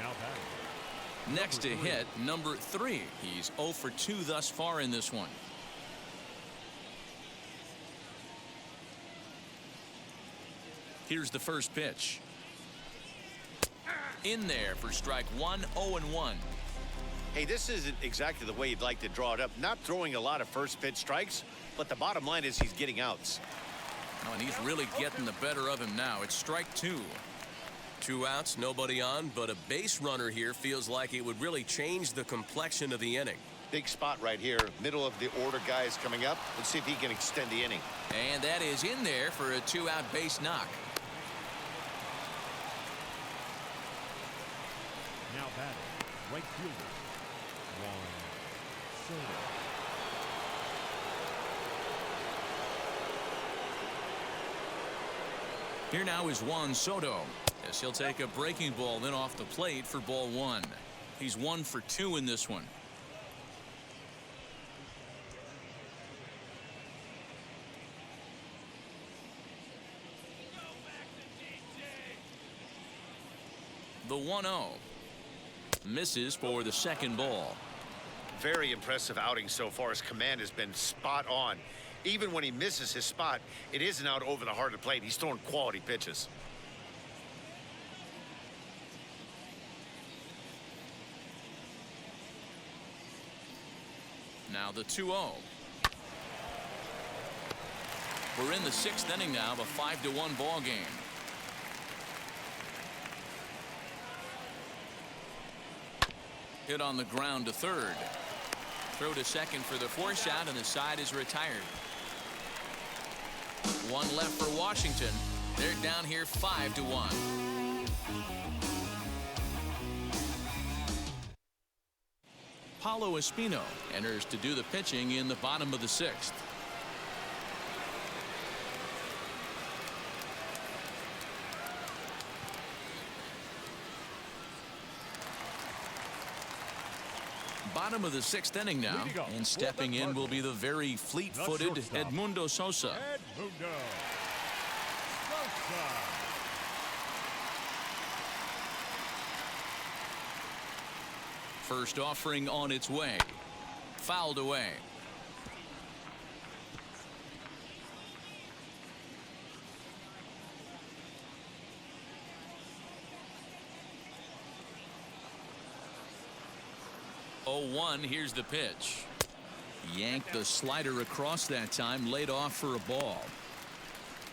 Now batting, Next to hit, number 3. He's 0 for 2 thus far in this one. Here's the first pitch. In there for strike 1, 0-1. Hey, this isn't exactly the way you'd like to draw it up. Not throwing a lot of first pitch strikes, but the bottom line is he's getting outs. Oh, and he's really getting the better of him now. It's strike 2. 2 outs, nobody on, but a base runner here feels like it would really change the complexion of the inning. Big spot right here. Middle of the order guys coming up. Let's see if he can extend the inning. And that is in there for a 2-out base knock. Now batting, right fielder, Juan Soto. Here now is Juan Soto. Yes, he'll take a breaking ball then off the plate for ball 1. He's 1 for 2 in this one. The 1-0 misses for the second ball. Very impressive outing so far. His command has been spot on. Even when he misses his spot, it isn't out over the heart of the plate. He's throwing quality pitches. Now the 2-0. We're in the 6th inning now of a 5-1 ball game. Hit on the ground to third. Throw to second for the force out, and the side is retired. 1 left for Washington. They're down here 5-1. Paulo Espino enters to do the pitching in the bottom of the 6th. Bottom of the 6th inning now, and stepping in will be the very fleet-footed Edmundo Sosa. Edmundo Sosa. First offering on its way. Fouled away. Oh, 1, here's the pitch. Yanked the slider across that time, laid off for a ball.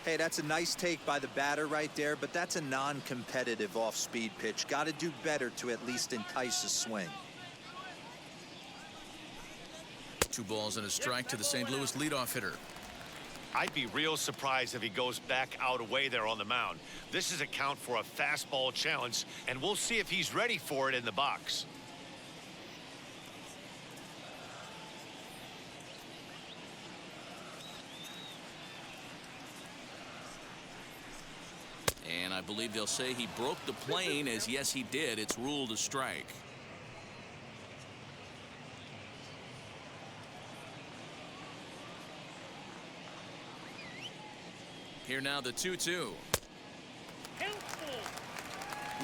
Hey, that's a nice take by the batter right there, but that's a non-competitive off-speed pitch. Got to do better to at least entice a swing. 2 balls and a strike to the St. Louis leadoff hitter. I'd be real surprised if he goes back out away there on the mound. This is a count for a fastball challenge, and we'll see if he's ready for it in the box. And I believe they'll say he broke the plane, as yes he did. It's ruled a strike. Here now the 2-2.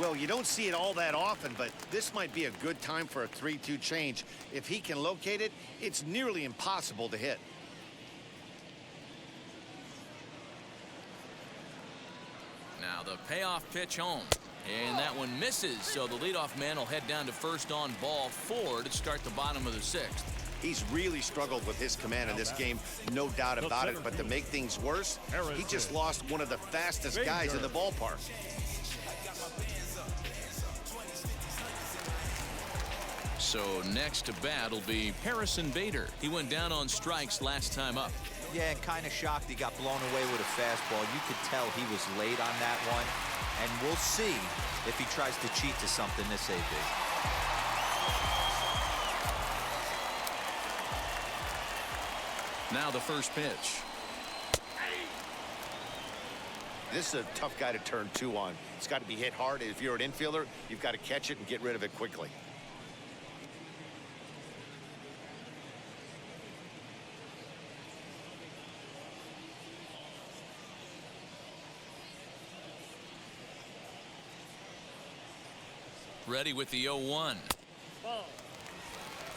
Well, you don't see it all that often, but this might be a good time for a 3-2 change. If he can locate it, it's nearly impossible to hit. Now the payoff pitch home, and that one misses, so the leadoff man will head down to first on ball 4 to start the bottom of the 6th. He's really struggled with his command in this game, no doubt about it, but to make things worse, he just lost one of the fastest guys in the ballpark. So next to bat will be Harrison Bader. He went down on strikes last time up. Yeah, and kind of shocked he got blown away with a fastball. You could tell he was late on that one. And we'll see if he tries to cheat to something this AB. Now the first pitch. This is a tough guy to turn 2 on. It's got to be hit hard. If you're an infielder, you've got to catch it and get rid of it quickly. Ready with the 0-1. Ball.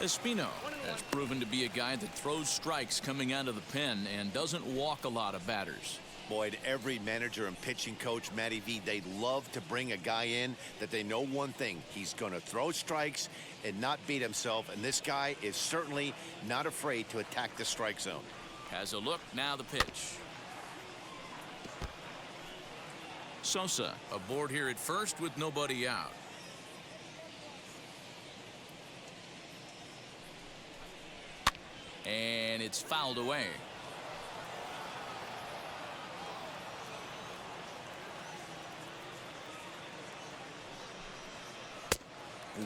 Espino has proven to be a guy that throws strikes coming out of the pen and doesn't walk a lot of batters. Boyd, every manager and pitching coach, Matty V, they love to bring a guy in that they know one thing. He's going to throw strikes and not beat himself, and this guy is certainly not afraid to attack the strike zone. Has a look, now the pitch. Sosa aboard here at first with nobody out. And it's fouled away.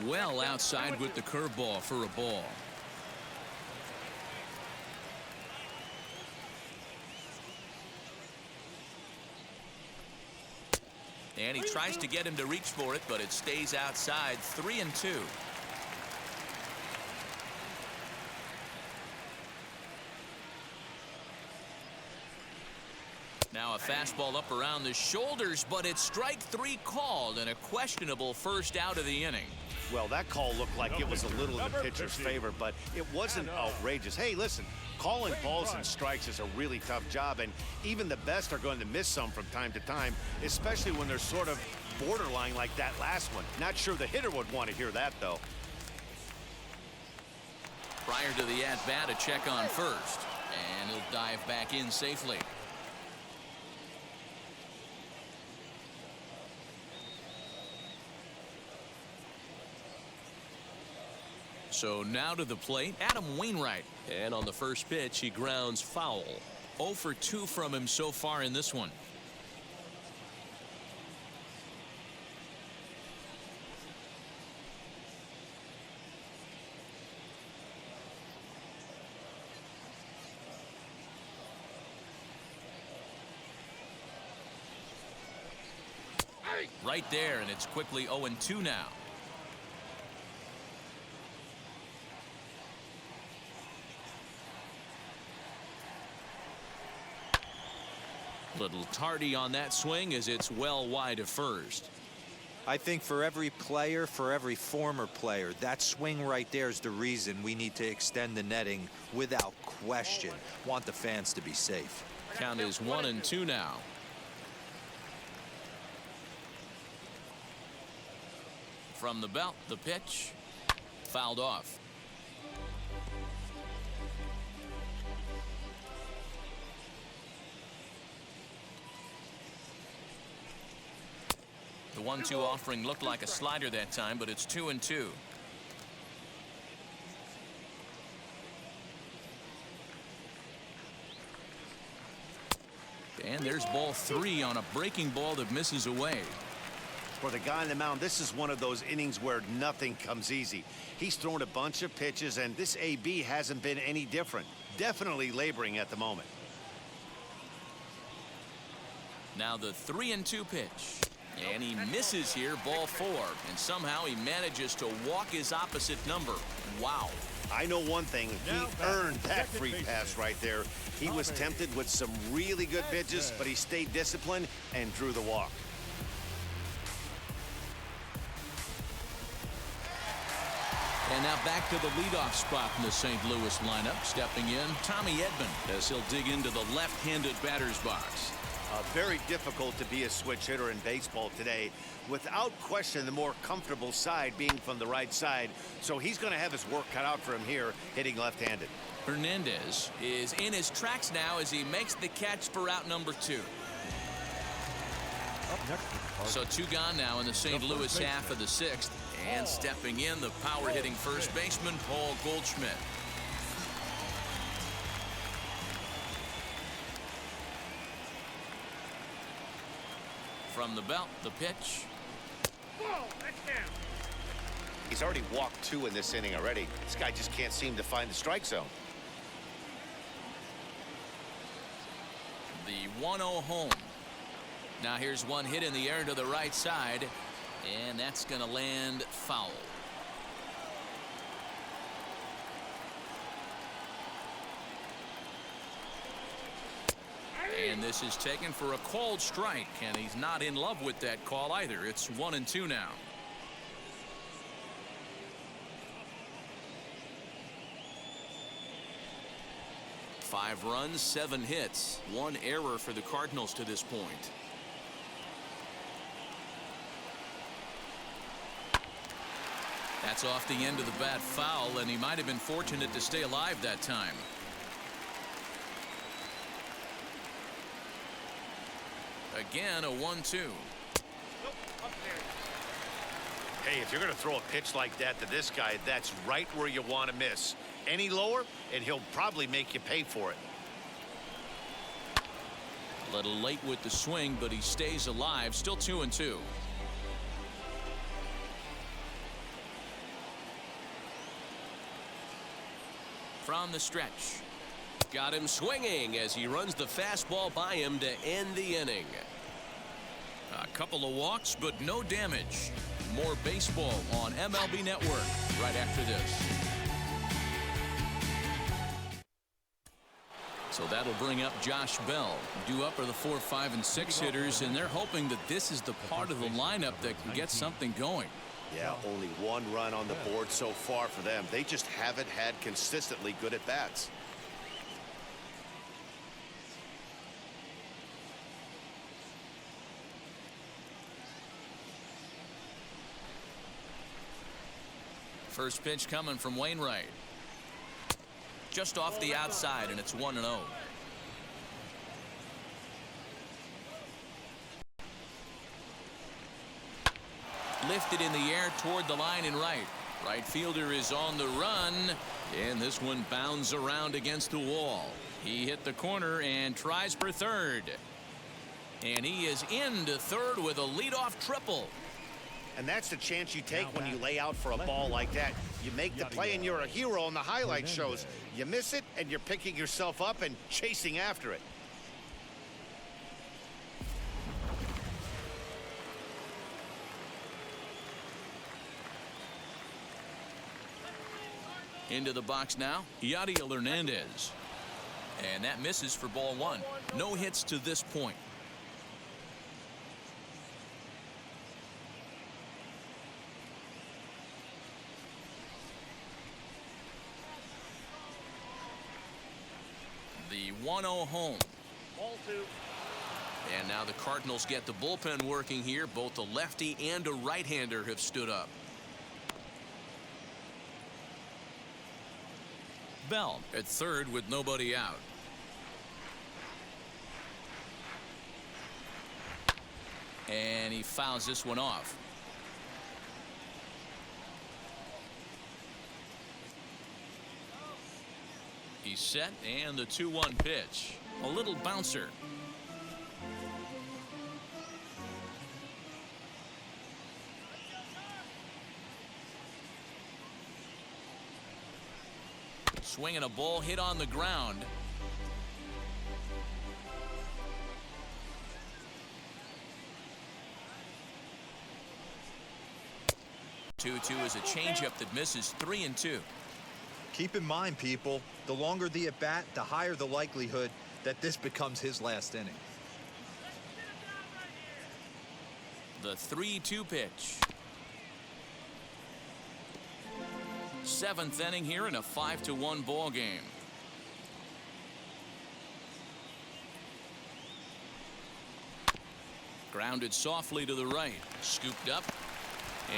Well outside with the curveball for a ball. And he tries to get him to reach for it, but it stays outside. 3-2. Now a fastball up around the shoulders, but it's strike 3 called and a questionable first out of the inning. Well, that call looked like it was a little in the pitcher's favor, but it wasn't outrageous. Hey, listen, calling balls and strikes is a really tough job, and even the best are going to miss some from time to time, especially when they're sort of borderline like that last one. Not sure the hitter would want to hear that, though. Prior to the at-bat, a check on first, and he'll dive back in safely. So now to the plate, Adam Wainwright. And on the first pitch, he grounds foul. 0 for 2 from him so far in this one. Right there, and it's quickly 0-2 now. Little tardy on that swing as it's well wide of first. I think for every player, for every former player, that swing right there is the reason we need to extend the netting without question. Want the fans to be safe. Count is 1-2 now. From the belt, the pitch. Fouled off. The 1-2 offering looked like a slider that time, but it's 2-2. And there's ball 3 on a breaking ball that misses away. For the guy on the mound, this is one of those innings where nothing comes easy. He's thrown a bunch of pitches, and this AB hasn't been any different. Definitely laboring at the moment. Now the 3-2 pitch. And he misses here, ball 4. And somehow he manages to walk his opposite number. Wow. I know one thing. He earned that free pass right there. He was tempted with some really good pitches, but he stayed disciplined and drew the walk. And now back to the leadoff spot in the St. Louis lineup. Stepping in, Tommy Edman, as he'll dig into the left-handed batter's box. Very difficult to be a switch hitter in baseball today. Without question, the more comfortable side being from the right side. So he's going to have his work cut out for him here, hitting left-handed. Hernandez is in his tracks now as he makes the catch for out number 2. So 2 gone now in the St. Louis half of the 6th. And stepping in, the power-hitting first baseman, Paul Goldschmidt. From the belt, the pitch. Ball. That's down. He's already walked 2 in this inning already. This guy just can't seem to find the strike zone. The 1-0 home. Now here's one hit in the air to the right side, and that's going to land foul. And this is taken for a called strike, and he's not in love with that call either. It's 1-2 now. 5 runs, 7 hits, 1 error for the Cardinals to this point. That's off the end of the bat foul, and he might have been fortunate to stay alive that time. Again, a 1-2. Hey, if you're going to throw a pitch like that to this guy, that's right where you want to miss. Any lower, and he'll probably make you pay for it. A little late with the swing, but he stays alive. Still 2-2. From the stretch. Got him swinging as he runs the fastball by him to end the inning. A couple of walks, but no damage. More baseball on MLB Network right after this. So that'll bring up Josh Bell. Due up are the 4, 5, and 6 hitters, and they're hoping that this is the part of the lineup that can get something going. Yeah, only 1 run on the board so far for them. They just haven't had consistently good at bats. First pitch coming from Wainwright. Just off the outside, and it's 1-0. Lifted in the air toward the line and right. Right fielder is on the run, and this one bounds around against the wall. He hit the corner and tries for third. And he is into third with a leadoff triple. And that's the chance you take when you lay out for a ball like that. You make the play and you're a hero on the highlight shows. You miss it and you're picking yourself up and chasing after it. Into the box now, Yadiel Hernandez. And that misses for ball 1. No hits to this point. The 1-0 home. Ball 2. And now the Cardinals get the bullpen working here. Both a lefty and a right-hander have stood up. Bell at third with nobody out. And he fouls this one off. He's set, and the 2-1 pitch. A little bouncer. Swinging a ball hit on the ground. Two is a changeup that misses. 3-2. Keep in mind, people, the longer the at-bat, the higher the likelihood that this becomes his last inning. The 3-2 pitch. 7th inning here in a 5-1 ball game. Grounded softly to the right. Scooped up.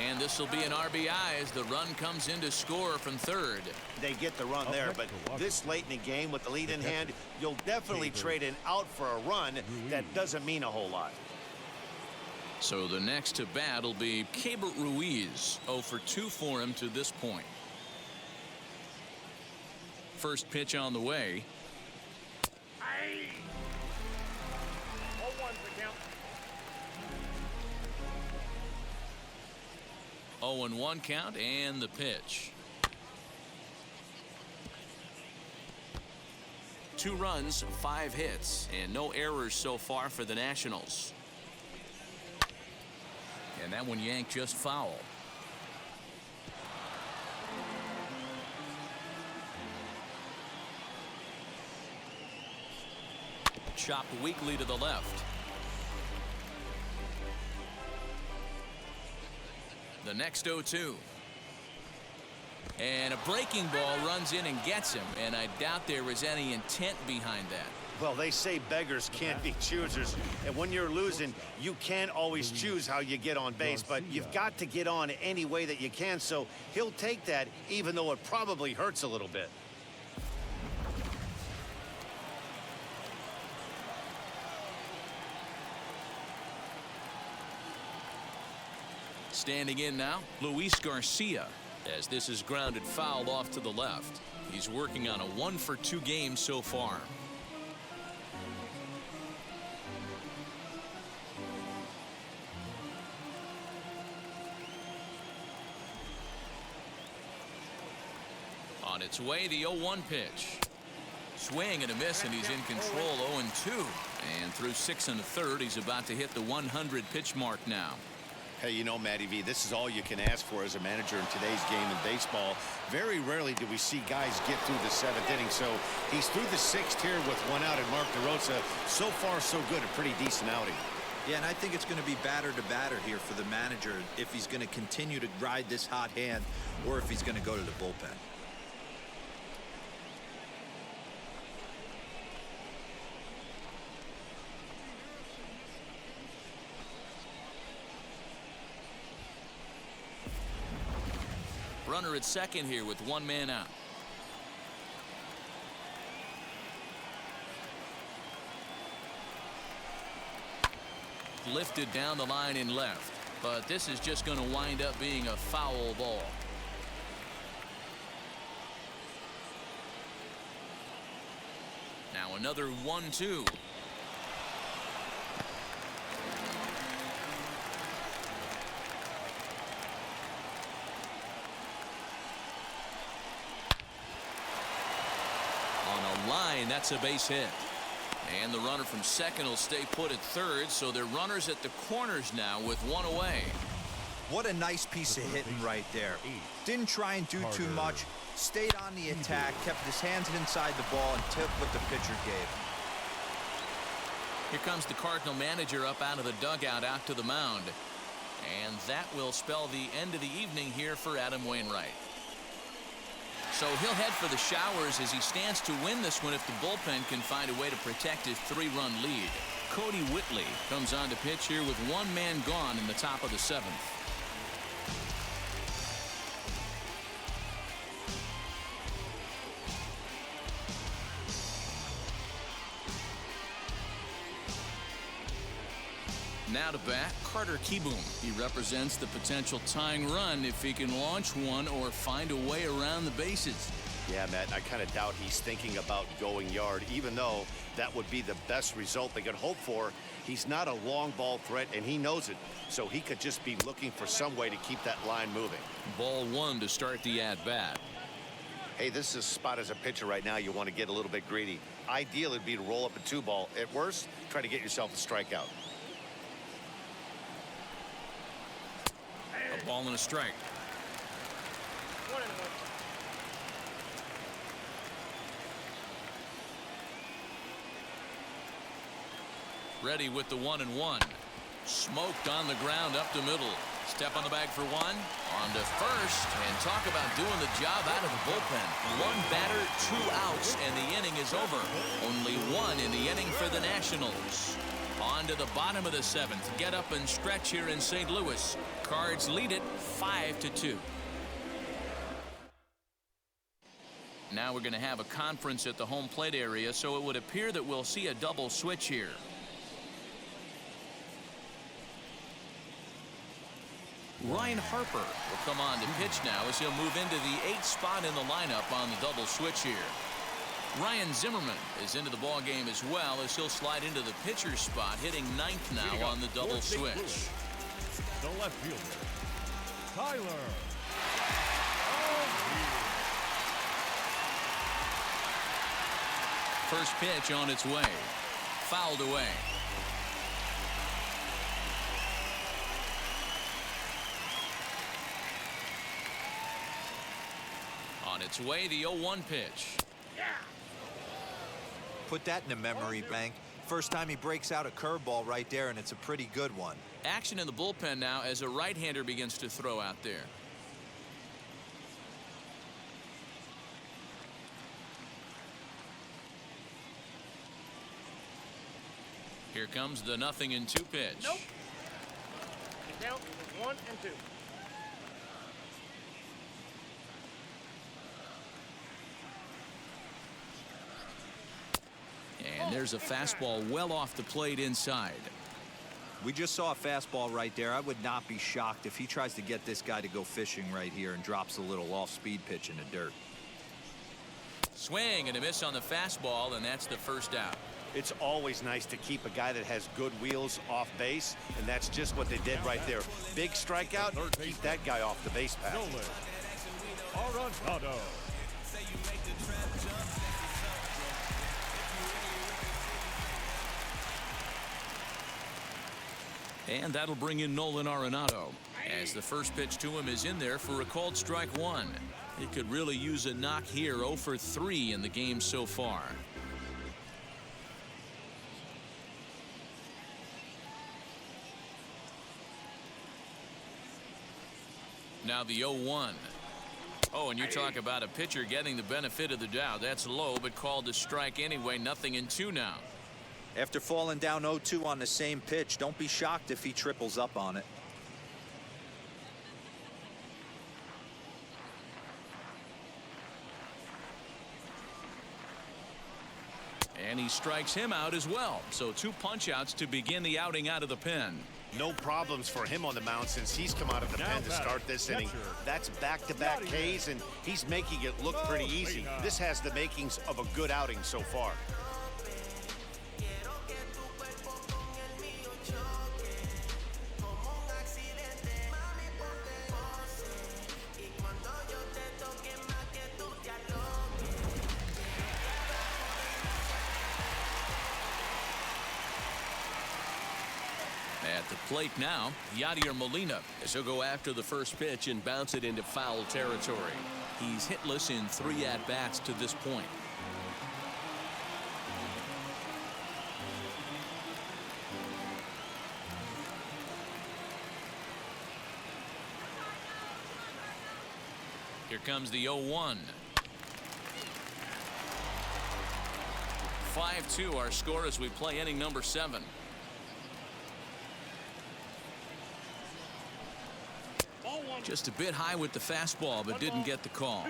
And this will be an RBI as the run comes in to score from third. They get the run there, but this late in the game with the lead in hand, you'll definitely trade an out for a run. That doesn't mean a whole lot. So the next to bat will be Keibert Ruiz. 0 for 2 for him to this point. First pitch on the way. Aye. 0-1's the count. 0-1 count and the pitch. 2 runs, 5 hits, and no errors so far for the Nationals. And that one yanked just foul. Chopped weakly to the left. The next 0-2. And a breaking ball runs in and gets him, and I doubt there was any intent behind that. Well, they say beggars can't be choosers, and when you're losing, you can't always choose how you get on base, but you've got to get on any way that you can, so he'll take that, even though it probably hurts a little bit. Standing in now, Luis Garcia, as this is grounded foul off to the left. He's working on a 1-for-2 game so far. On its way, the 0-1 pitch. Swing and a miss, and he's in control. 0-2. And through 6 1/3, he's about to hit the 100 pitch mark now. Hey, you know, Matty V, this is all you can ask for as a manager in today's game in baseball. Very rarely do we see guys get through the 7th inning, so he's through the 6th here with 1 out, and Mark DeRosa, so far so good, a pretty decent outing. Yeah, and I think it's going to be batter to batter here for the manager if he's going to continue to ride this hot hand or if he's going to go to the bullpen. Runner at second here with 1 man out. Lifted down the line in left, but this is just going to wind up being a foul ball. Now another 1-2. Line, that's a base hit. And the runner from second will stay put at third, so they're runners at the corners now with 1 away. What a nice piece of hitting right there. Didn't try and do too much, stayed on the attack, kept his hands inside the ball, and took what the pitcher gave. Here comes the Cardinal manager up out of the dugout out to the mound. And that will spell the end of the evening here for Adam Wainwright. So he'll head for the showers as he stands to win this one if the bullpen can find a way to protect his 3-run lead. Cody Whitley comes on to pitch here with 1 man gone in the top of the 7th. Now to bat, Carter Kieboom. He represents the potential tying run if he can launch one or find a way around the bases. Yeah, Matt, I kind of doubt he's thinking about going yard, even though that would be the best result they could hope for. He's not a long ball threat, and he knows it, so he could just be looking for some way to keep that line moving. Ball 1 to start the at-bat. Hey, this is a spot as a pitcher right now you want to get a little bit greedy. Ideal would be to roll up a 2-ball. At worst, try to get yourself a strikeout. A ball and a strike. 1-1. Ready with the 1-1. Smoked on the ground up the middle. Step on the bag for 1. On to first. And talk about doing the job out of the bullpen. 1 batter, 2 outs, and the inning is over. Only 1 in the inning for the Nationals. On to the bottom of the 7th. Get up and stretch here in St. Louis. Cards lead it 5-2. Now we're going to have a conference at the home plate area, so it would appear that we'll see a double switch here. Ryan Harper will come on to pitch now as he'll move into the 8th spot in the lineup on the double switch here. Ryan Zimmerman is into the ball game as well as he'll slide into the pitcher's spot, hitting 9th now on the double switch. The left fielder, Tyler. First pitch on its way. Fouled away. On its way, the 0-1 pitch. Put that in a memory bank. First time he breaks out a curveball right there, and it's a pretty good one. Action in the bullpen now as a right-hander begins to throw out there. Here comes the 0-2 pitch. Nope. Get down 1 and 2. And there's a fastball well off the plate inside. We just saw a fastball right there. I would not be shocked if he tries to get this guy to go fishing right here and drops a little off-speed pitch in the dirt. Swing and a miss on the fastball, and that's the first out. It's always nice to keep a guy that has good wheels off base, and that's just what they did right there. Big strikeout, keep that guy off the base path. Arenado. And that'll bring in Nolan Arenado, as the first pitch to him is in there for a called strike 1. He could really use a knock here. 0 for 3 in the game so far. Now the 0-1. Oh, and you talk about a pitcher getting the benefit of the doubt. That's low, but called a strike anyway. 0-2 now. After falling down 0-2 on the same pitch, don't be shocked if he triples up on it. And he strikes him out as well. So 2 punch-outs to begin the outing out of the pen. No problems for him on the mound since he's come out of the pen to start this inning. That's back-to-back Ks, and he's making it look pretty easy. This has the makings of a good outing so far. At the plate now, Yadier Molina, as he'll go after the first pitch and bounce it into foul territory. He's hitless in 3 at-bats to this point. Here comes the 0-1. 5-2 our score as we play inning number 7. Just a bit high with the fastball, but didn't get the call.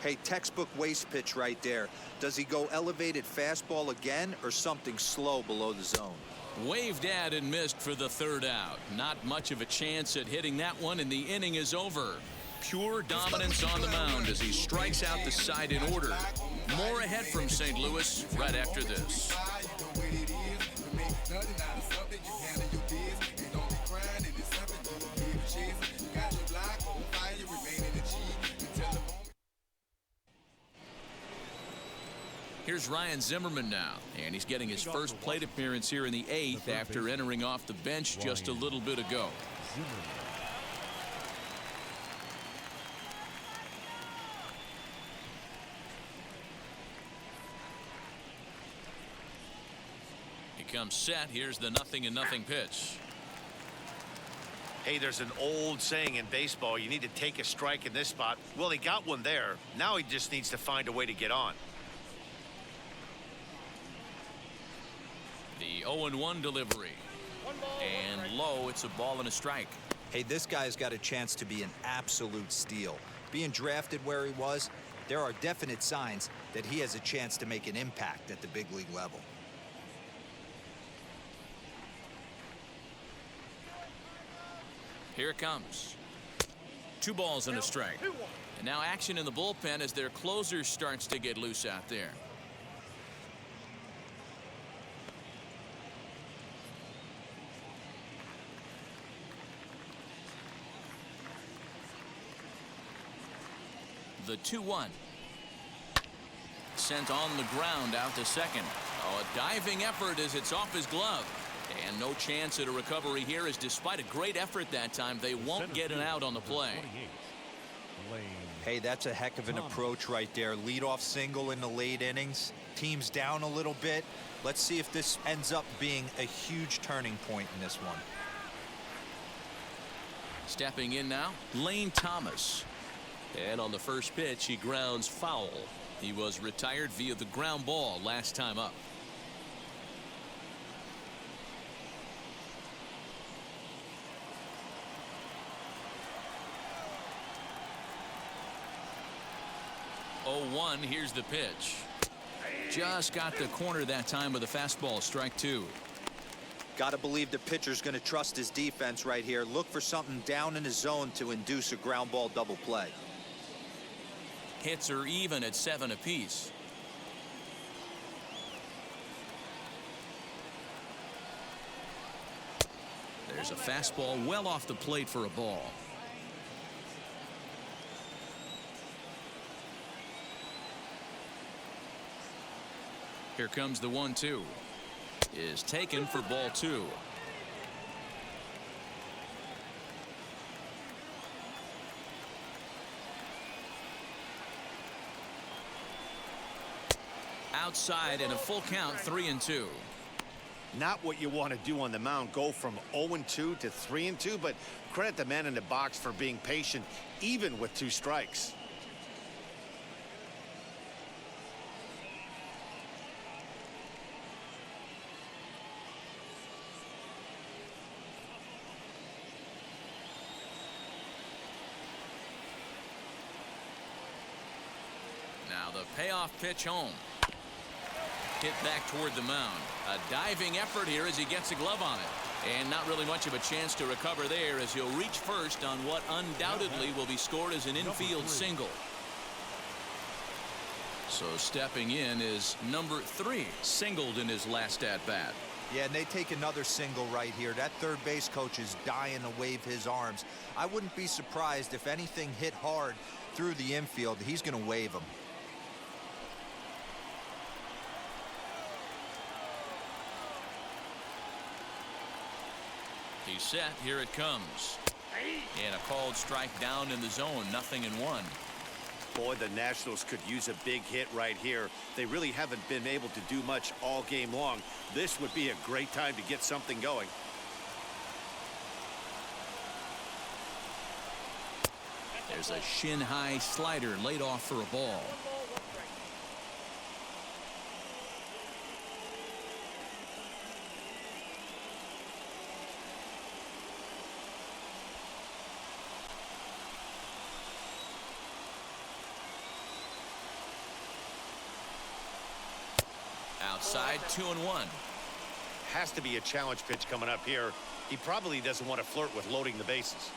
Hey, textbook waste pitch right there. Does he go elevated fastball again or something slow below the zone? Waved at and missed for the 3rd out. Not much of a chance at hitting that one, and the inning is over. Pure dominance on the mound as he strikes out the side in order. More ahead from St. Louis right after this. Here's Ryan Zimmerman now, and he's getting his first plate appearance here in the 8th after entering off the bench just a little bit ago. He comes set. Here's the 0-0 pitch. Hey, there's an old saying in baseball, you need to take a strike in this spot. Well, he got one there. Now he just needs to find a way to get on. The 0-1 delivery. And low, it's a ball and a strike. Hey, this guy's got a chance to be an absolute steal. Being drafted where he was, there are definite signs that he has a chance to make an impact at the big league level. Here it comes. 2 balls and a strike. And now action in the bullpen as their closer starts to get loose out there. The 2-1. Sent on the ground out to second. Oh, a diving effort as it's off his glove. And no chance at a recovery here, as despite a great effort that time, they won't get an out on the play. Hey, that's a heck of an approach right there. Leadoff single in the late innings. Team's down a little bit. Let's see if this ends up being a huge turning point in this one. Stepping in now, Lane Thomas. And on the first pitch, he grounds foul. He was retired via the ground ball last time up. 0-1. Here's the pitch. Just got the corner that time with a fastball. Strike two. Got to believe the pitcher's going to trust his defense right here. Look for something down in his zone to induce a ground ball double play. Hits are even at 7 apiece. There's a fastball well off the plate for a ball. Here comes the 1-2. Is taken for ball 2. Outside and a full count, 3-2. Not what you want to do on the mound, go from 0-2 to 3-2, but credit the man in the box for being patient even with 2 strikes. Now the payoff pitch home. Hit back toward the mound. A diving effort here as he gets a glove on it. And not really much of a chance to recover there as he'll reach first on what undoubtedly will be scored as an infield single. So stepping in is number 3, singled in his last at-bat. Yeah, and they take another single right here. That third base coach is dying to wave his arms. I wouldn't be surprised if anything hit hard through the infield. He's going to wave them. He's set. Here it comes. And a called strike down in the zone. 0-1. Boy, the Nationals could use a big hit right here. They really haven't been able to do much all game long. This would be a great time to get something going. There's a shin-high slider laid off for a ball. Outside, 2-1. Has to be a challenge pitch coming up here. He probably doesn't want to flirt with loading the bases.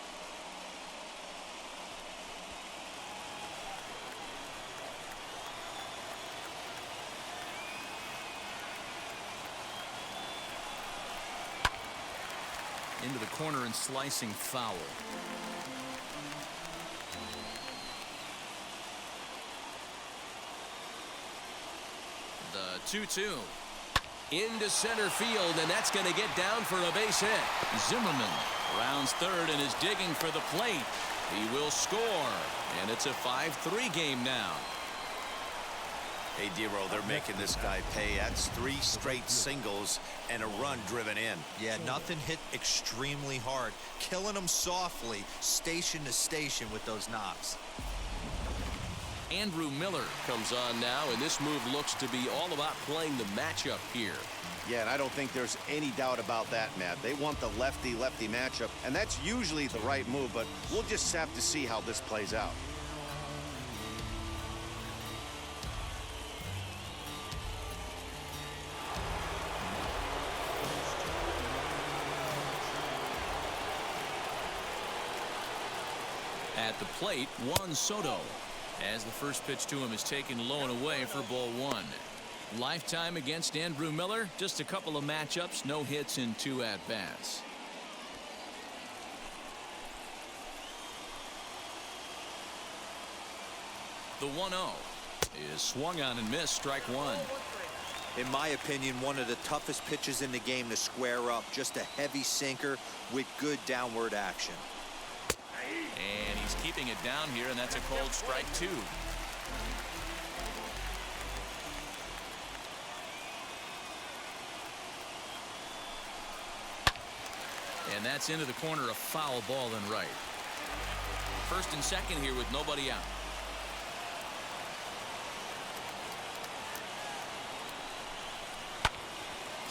Into the corner and slicing foul. The 2-2 into center field, and that's going to get down for a base hit. Zimmerman rounds third and is digging for the plate. He will score, and it's a 5-3 game now. Hey, Dero, they're making this guy pay. That's 3 straight singles and a run driven in. Yeah, nothing hit extremely hard. Killing them softly, station to station with those knocks. Andrew Miller comes on now, and this move looks to be all about playing the matchup here. Yeah, and I don't think there's any doubt about that, Matt. They want the lefty-lefty matchup, and that's usually the right move, but we'll just have to see how this plays out. At the plate, Juan Soto, as the first pitch to him is taken low and away for ball 1. Lifetime against Andrew Miller, just a couple of matchups, no hits in 2 at-bats. The 1-0 is swung on and missed, strike 1. In my opinion, one of the toughest pitches in the game to square up. Just a heavy sinker with good downward action. And he's keeping it down here, and that's a called strike 2. And that's into the corner, a foul ball and right. First and second here with nobody out.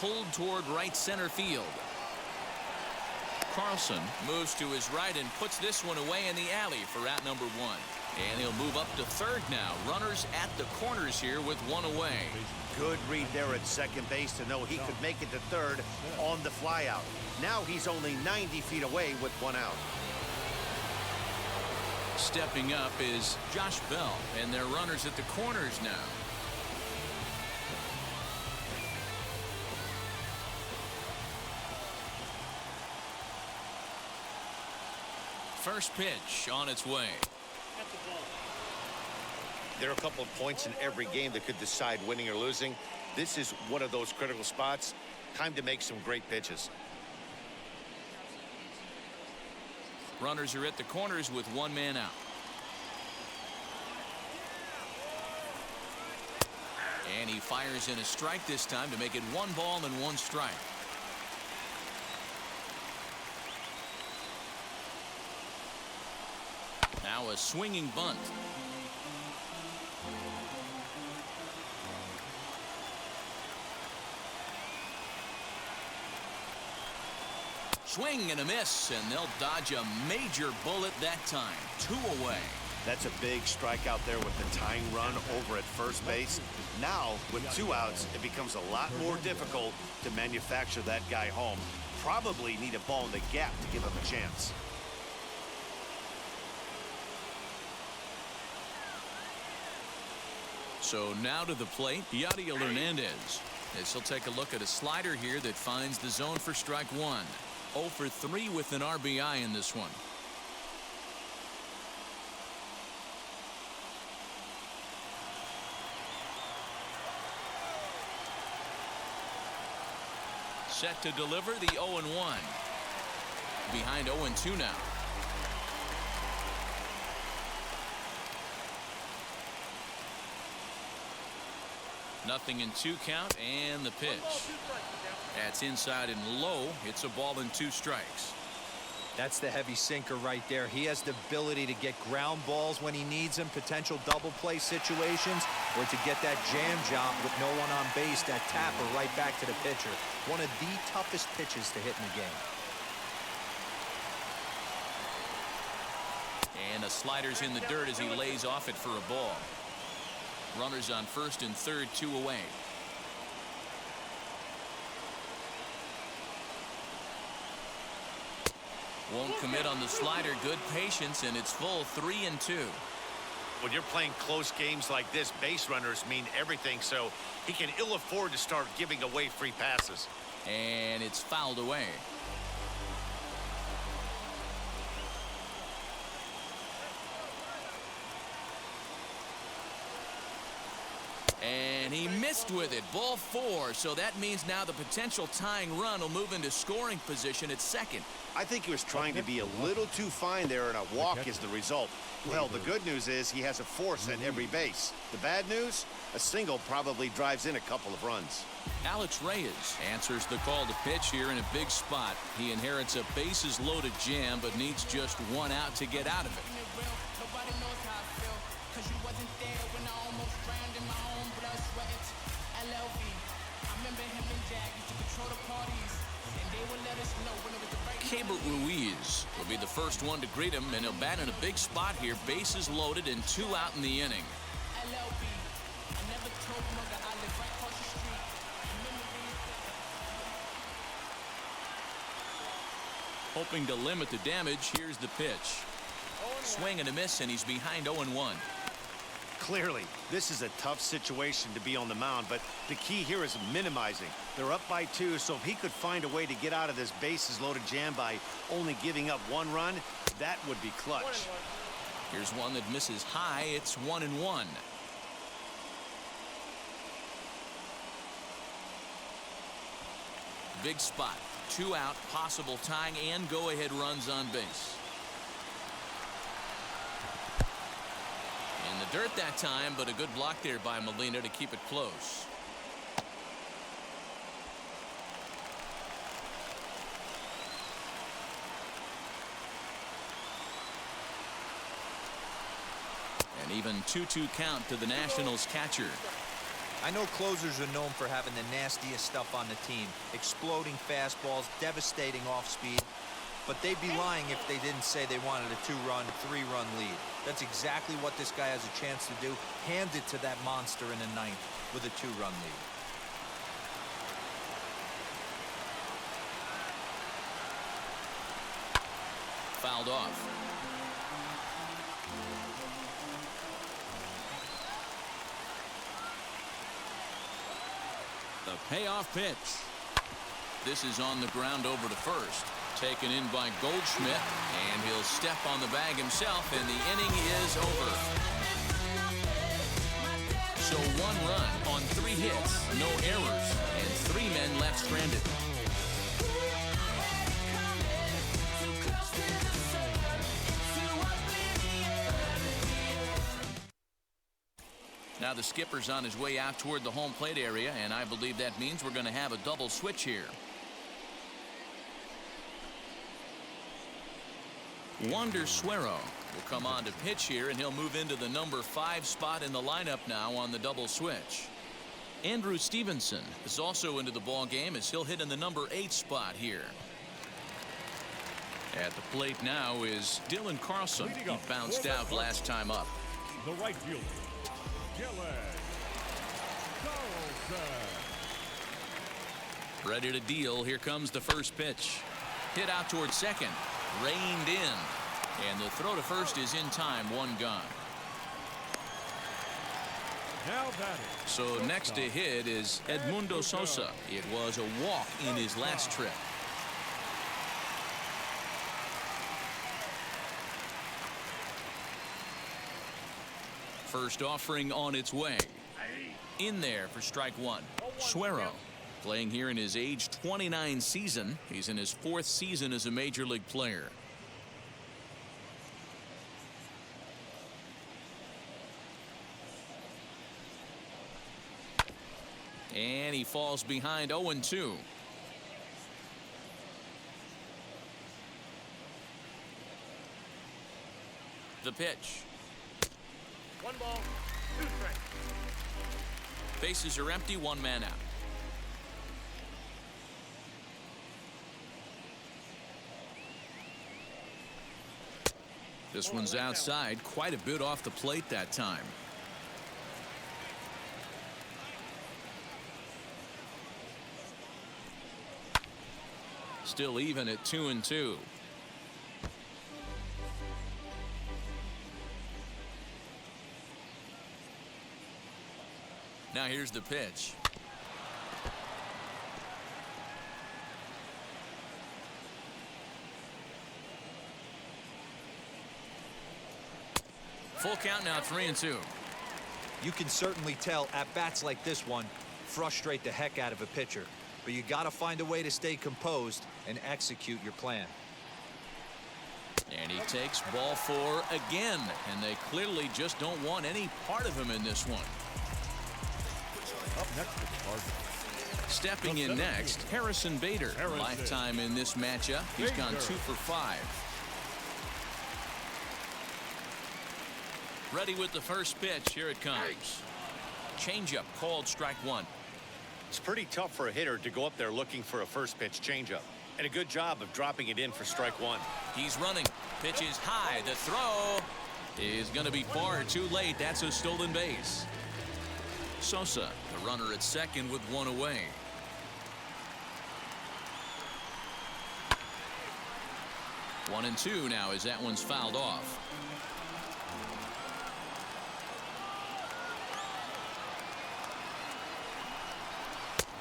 Pulled toward right center field. Carlson moves to his right and puts this one away in the alley for out number 1. And he'll move up to third now. Runners at the corners here with one away. Good read there at second base to know he could make it to third on the flyout. Now he's only 90 feet away with one out. Stepping up is Josh Bell, and they're runners at the corners now. First pitch on its way. There are a couple of points in every game that could decide winning or losing. This is one of those critical spots. Time to make some great pitches. Runners are at the corners with one man out. And he fires in a strike this time to make it 1 ball and 1 strike. Now a swinging bunt. Swing and a miss, and they'll dodge a major bullet that time. 2 away. That's a big strikeout there with the tying run over at first base. Now, with 2 outs, it becomes a lot more difficult to manufacture that guy home. Probably need a ball in the gap to give him a chance. So now to the plate, Yadiel Hernandez. As he'll take a look at a slider here that finds the zone for strike 1. 0 for 3 with an RBI in this one. Set to deliver the 0-1. Behind 0-2 now. Nothing in 2 count, and the pitch. That's inside and low. It's a ball and 2 strikes. That's the heavy sinker right there. He has the ability to get ground balls when he needs them, potential double play situations, or to get that jam job with no one on base, that tapper right back to the pitcher. One of the toughest pitches to hit in the game. And a slider's in the dirt as he lays off it for a ball. Runners on first and third, 2 away. Won't commit on the slider. Good patience, and it's full 3-2. When you're playing close games like this, base runners mean everything, so he can ill afford to start giving away free passes. And it's fouled away. And he missed with it. Ball 4. So that means now the potential tying run will move into scoring position at second. I think he was trying to be a little too fine there, and a walk is the result. Well, the good news is he has a force at every base. The bad news? A single probably drives in a couple of runs. Alex Reyes answers the call to pitch here in a big spot. He inherits a bases-loaded jam, but needs just 1 out to get out of it. Cabert Ruiz will be the first one to greet him, and he'll bat in a big spot here. Bases loaded and 2 out in the inning. Hoping to limit the damage, here's the pitch. Swing and a miss, and he's behind 0-1. Clearly, this is a tough situation to be on the mound, but the key here is minimizing. They're up by 2, so if he could find a way to get out of this bases-loaded jam by only giving up 1 run, that would be clutch. Here's one that misses high. It's 1-1. Big spot. 2 out, possible tying and go-ahead runs on base. In the dirt that time, but a good block there by Molina to keep it close. An even 2-2 count to the Nationals catcher. I know closers are known for having the nastiest stuff on the team. Exploding fastballs, devastating off speed. but they'd be lying if they didn't say they wanted a 2-run, 3-run lead. That's exactly what this guy has a chance to do. Hand it to that monster in the ninth with a 2-run lead. Fouled off. The payoff pitch. This is on the ground over to first. Taken in by Goldschmidt, and he'll step on the bag himself, and the inning is over. So 1 run on 3 hits, no errors, and 3 men left stranded. Now the skipper's on his way out toward the home plate area, and I believe that means we're going to have a double switch here. Wander Suero will come on to pitch here, and he'll move into the number 5 spot in the lineup now on the double switch. Andrew Stevenson is also into the ball game as he'll hit in the number 8 spot here. At the plate now is Dylan Carlson. He bounced out last time up. The right fielder, Ready to deal. Here comes the first pitch. Hit out towards second. Reined in. And the throw to first is in time. 1 gone. So next to hit is Edmundo Sosa. It was a walk in his last trip. First offering on its way. In there for strike 1. Suero playing here in his age 29 season. He's in his 4th season as a major league player. And he falls behind 0-2. The pitch. 1 ball, 2 strikes. Bases are empty, 1 man out. This one's outside, quite a bit off the plate that time. Still even at 2-2. Now here's the pitch. Full count now, 3-2. You can certainly tell at bats like this one frustrate the heck out of a pitcher, but you got to find a way to stay composed and execute your plan. And he takes ball 4 again, and they clearly just don't want any part of him in this one. Up next is the Cardinals. Stepping in next, Harrison Bader. Lifetime in this matchup. He's gone 2 for 5. Ready with the first pitch. Here it comes. Changeup called strike 1. It's pretty tough for a hitter to go up there looking for a first pitch changeup. And a good job of dropping it in for strike 1. He's running. Pitch is high. The throw is going to be far too late. That's a stolen base. Sosa, the runner at second with 1 away. One and 2 now as that one's fouled off.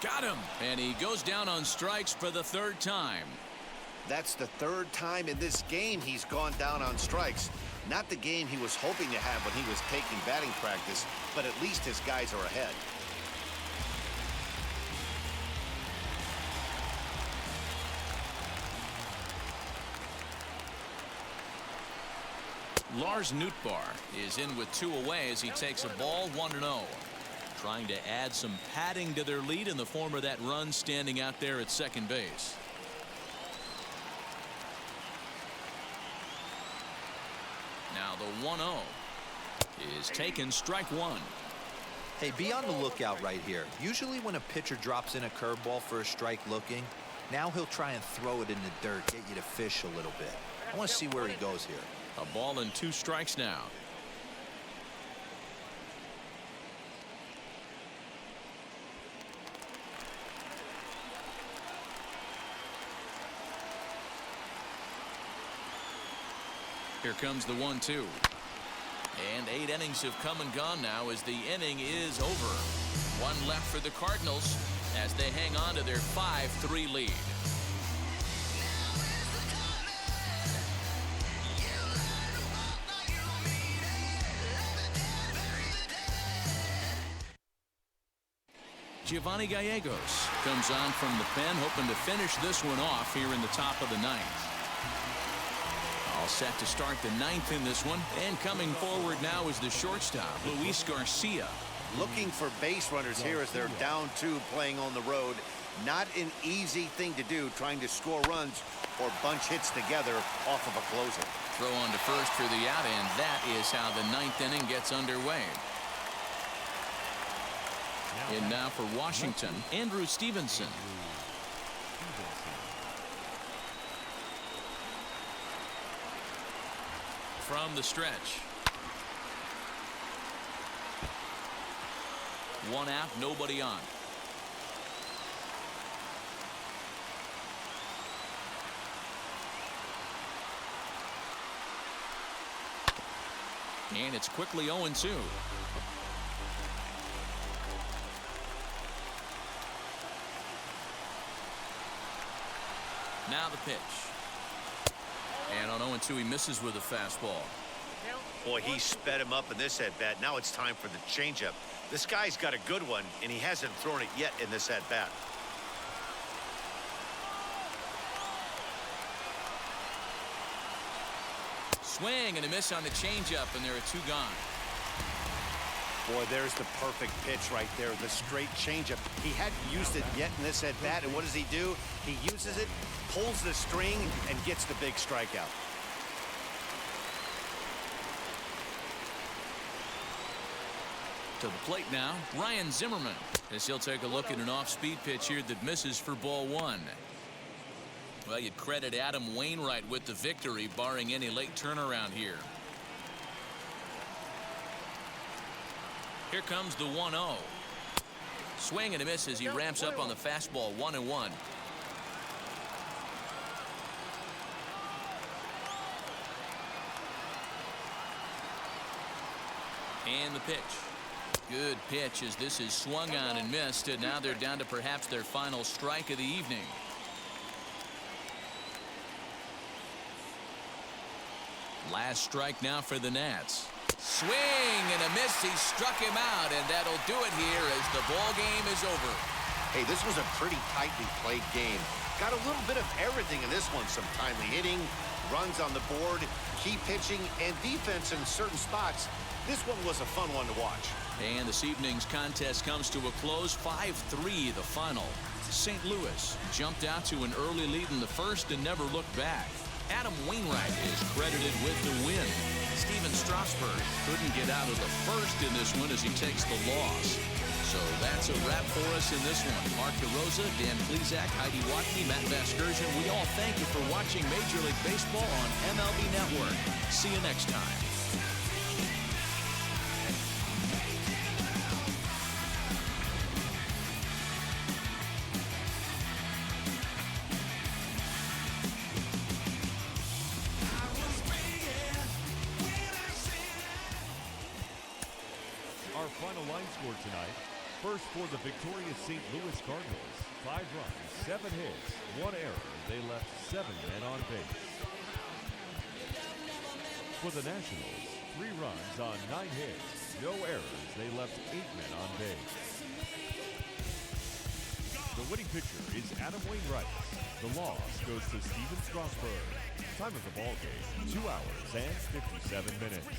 Got him. And he goes down on strikes for the 3rd time. That's the 3rd time in this game he's gone down on strikes. Not the game he was hoping to have when he was taking batting practice, but at least his guys are ahead. Lars Nootbaar is in with 2 away as he takes a ball 1-0. Trying to add some padding to their lead in the form of that run standing out there at second base. Now the 1-0 is taken, strike 1. Hey, be on the lookout right here. Usually when a pitcher drops in a curveball for a strike looking, Now he'll try and throw it in the dirt, get you to fish a little bit. I want to see where he goes here. A ball and 2 strikes now. Here comes the 1-2. And 8 innings have come and gone now as the inning is over. 1 left for the Cardinals as they hang on to their 5-3 lead. Giovanni Gallegos comes on from the pen, hoping to finish this one off here in the top of the 9th. All set to start the 9th in this one, and coming forward now is the shortstop, Luis Garcia. Looking for base runners here as they're down 2 playing on the road. Not an easy thing to do, trying to score runs or bunch hits together off of a closer. Throw on to first for the out, and that is how the 9th inning gets underway. And now for Washington, Andrew Stevenson. From the stretch. 1 out, nobody on. And it's quickly 0-2. Now the pitch. And on 0-2, he misses with a fastball. Boy, he sped him up in this at-bat. Now it's time for the changeup. This guy's got a good one, and he hasn't thrown it yet in this at-bat. Swing and a miss on the changeup, and there are 2 gone. Boy, there's the perfect pitch right there, the straight changeup. He hadn't used it yet in this at-bat, and what does he do? He uses it, pulls the string, and gets the big strikeout. To the plate now, Ryan Zimmerman, as he'll take a look at an off-speed pitch here that misses for ball 1. Well, you'd credit Adam Wainwright with the victory, barring any late turnaround here. Here comes the 1-0. Swing and a miss as he ramps up on the fastball. 1-1. And the pitch. Good pitch as this is swung on and missed, and now they're down to perhaps their final strike of the evening. Last strike now for the Nats. Swing and a miss. He struck him out, and that'll do it here as the ball game is over. Hey, this was a pretty tightly played game. Got a little bit of everything in this one. Some timely hitting, runs on the board, key pitching, and defense in certain spots. This one was a fun one to watch. And this evening's contest comes to a close. 5-3 the final. St. Louis jumped out to an early lead in the first and never looked back. Adam Wainwright is credited with the win. Stephen Strasburg couldn't get out of the first in this one as he takes the loss. So that's a wrap for us in this one. Mark DeRosa, Dan Plesac, Heidi Watney, Matt Vasgersian. We all thank you for watching Major League Baseball on MLB Network. See you next time. Our final line score tonight. First for the victorious St. Louis Cardinals. 5 runs, 7 hits, 1 error. They left 7 men on base. For the Nationals, 3 runs on 9 hits, no errors. They left 8 men on base. The winning pitcher is Adam Wainwright. The loss goes to Stephen Strasburg. Time of the ball game, 2 hours and 57 minutes.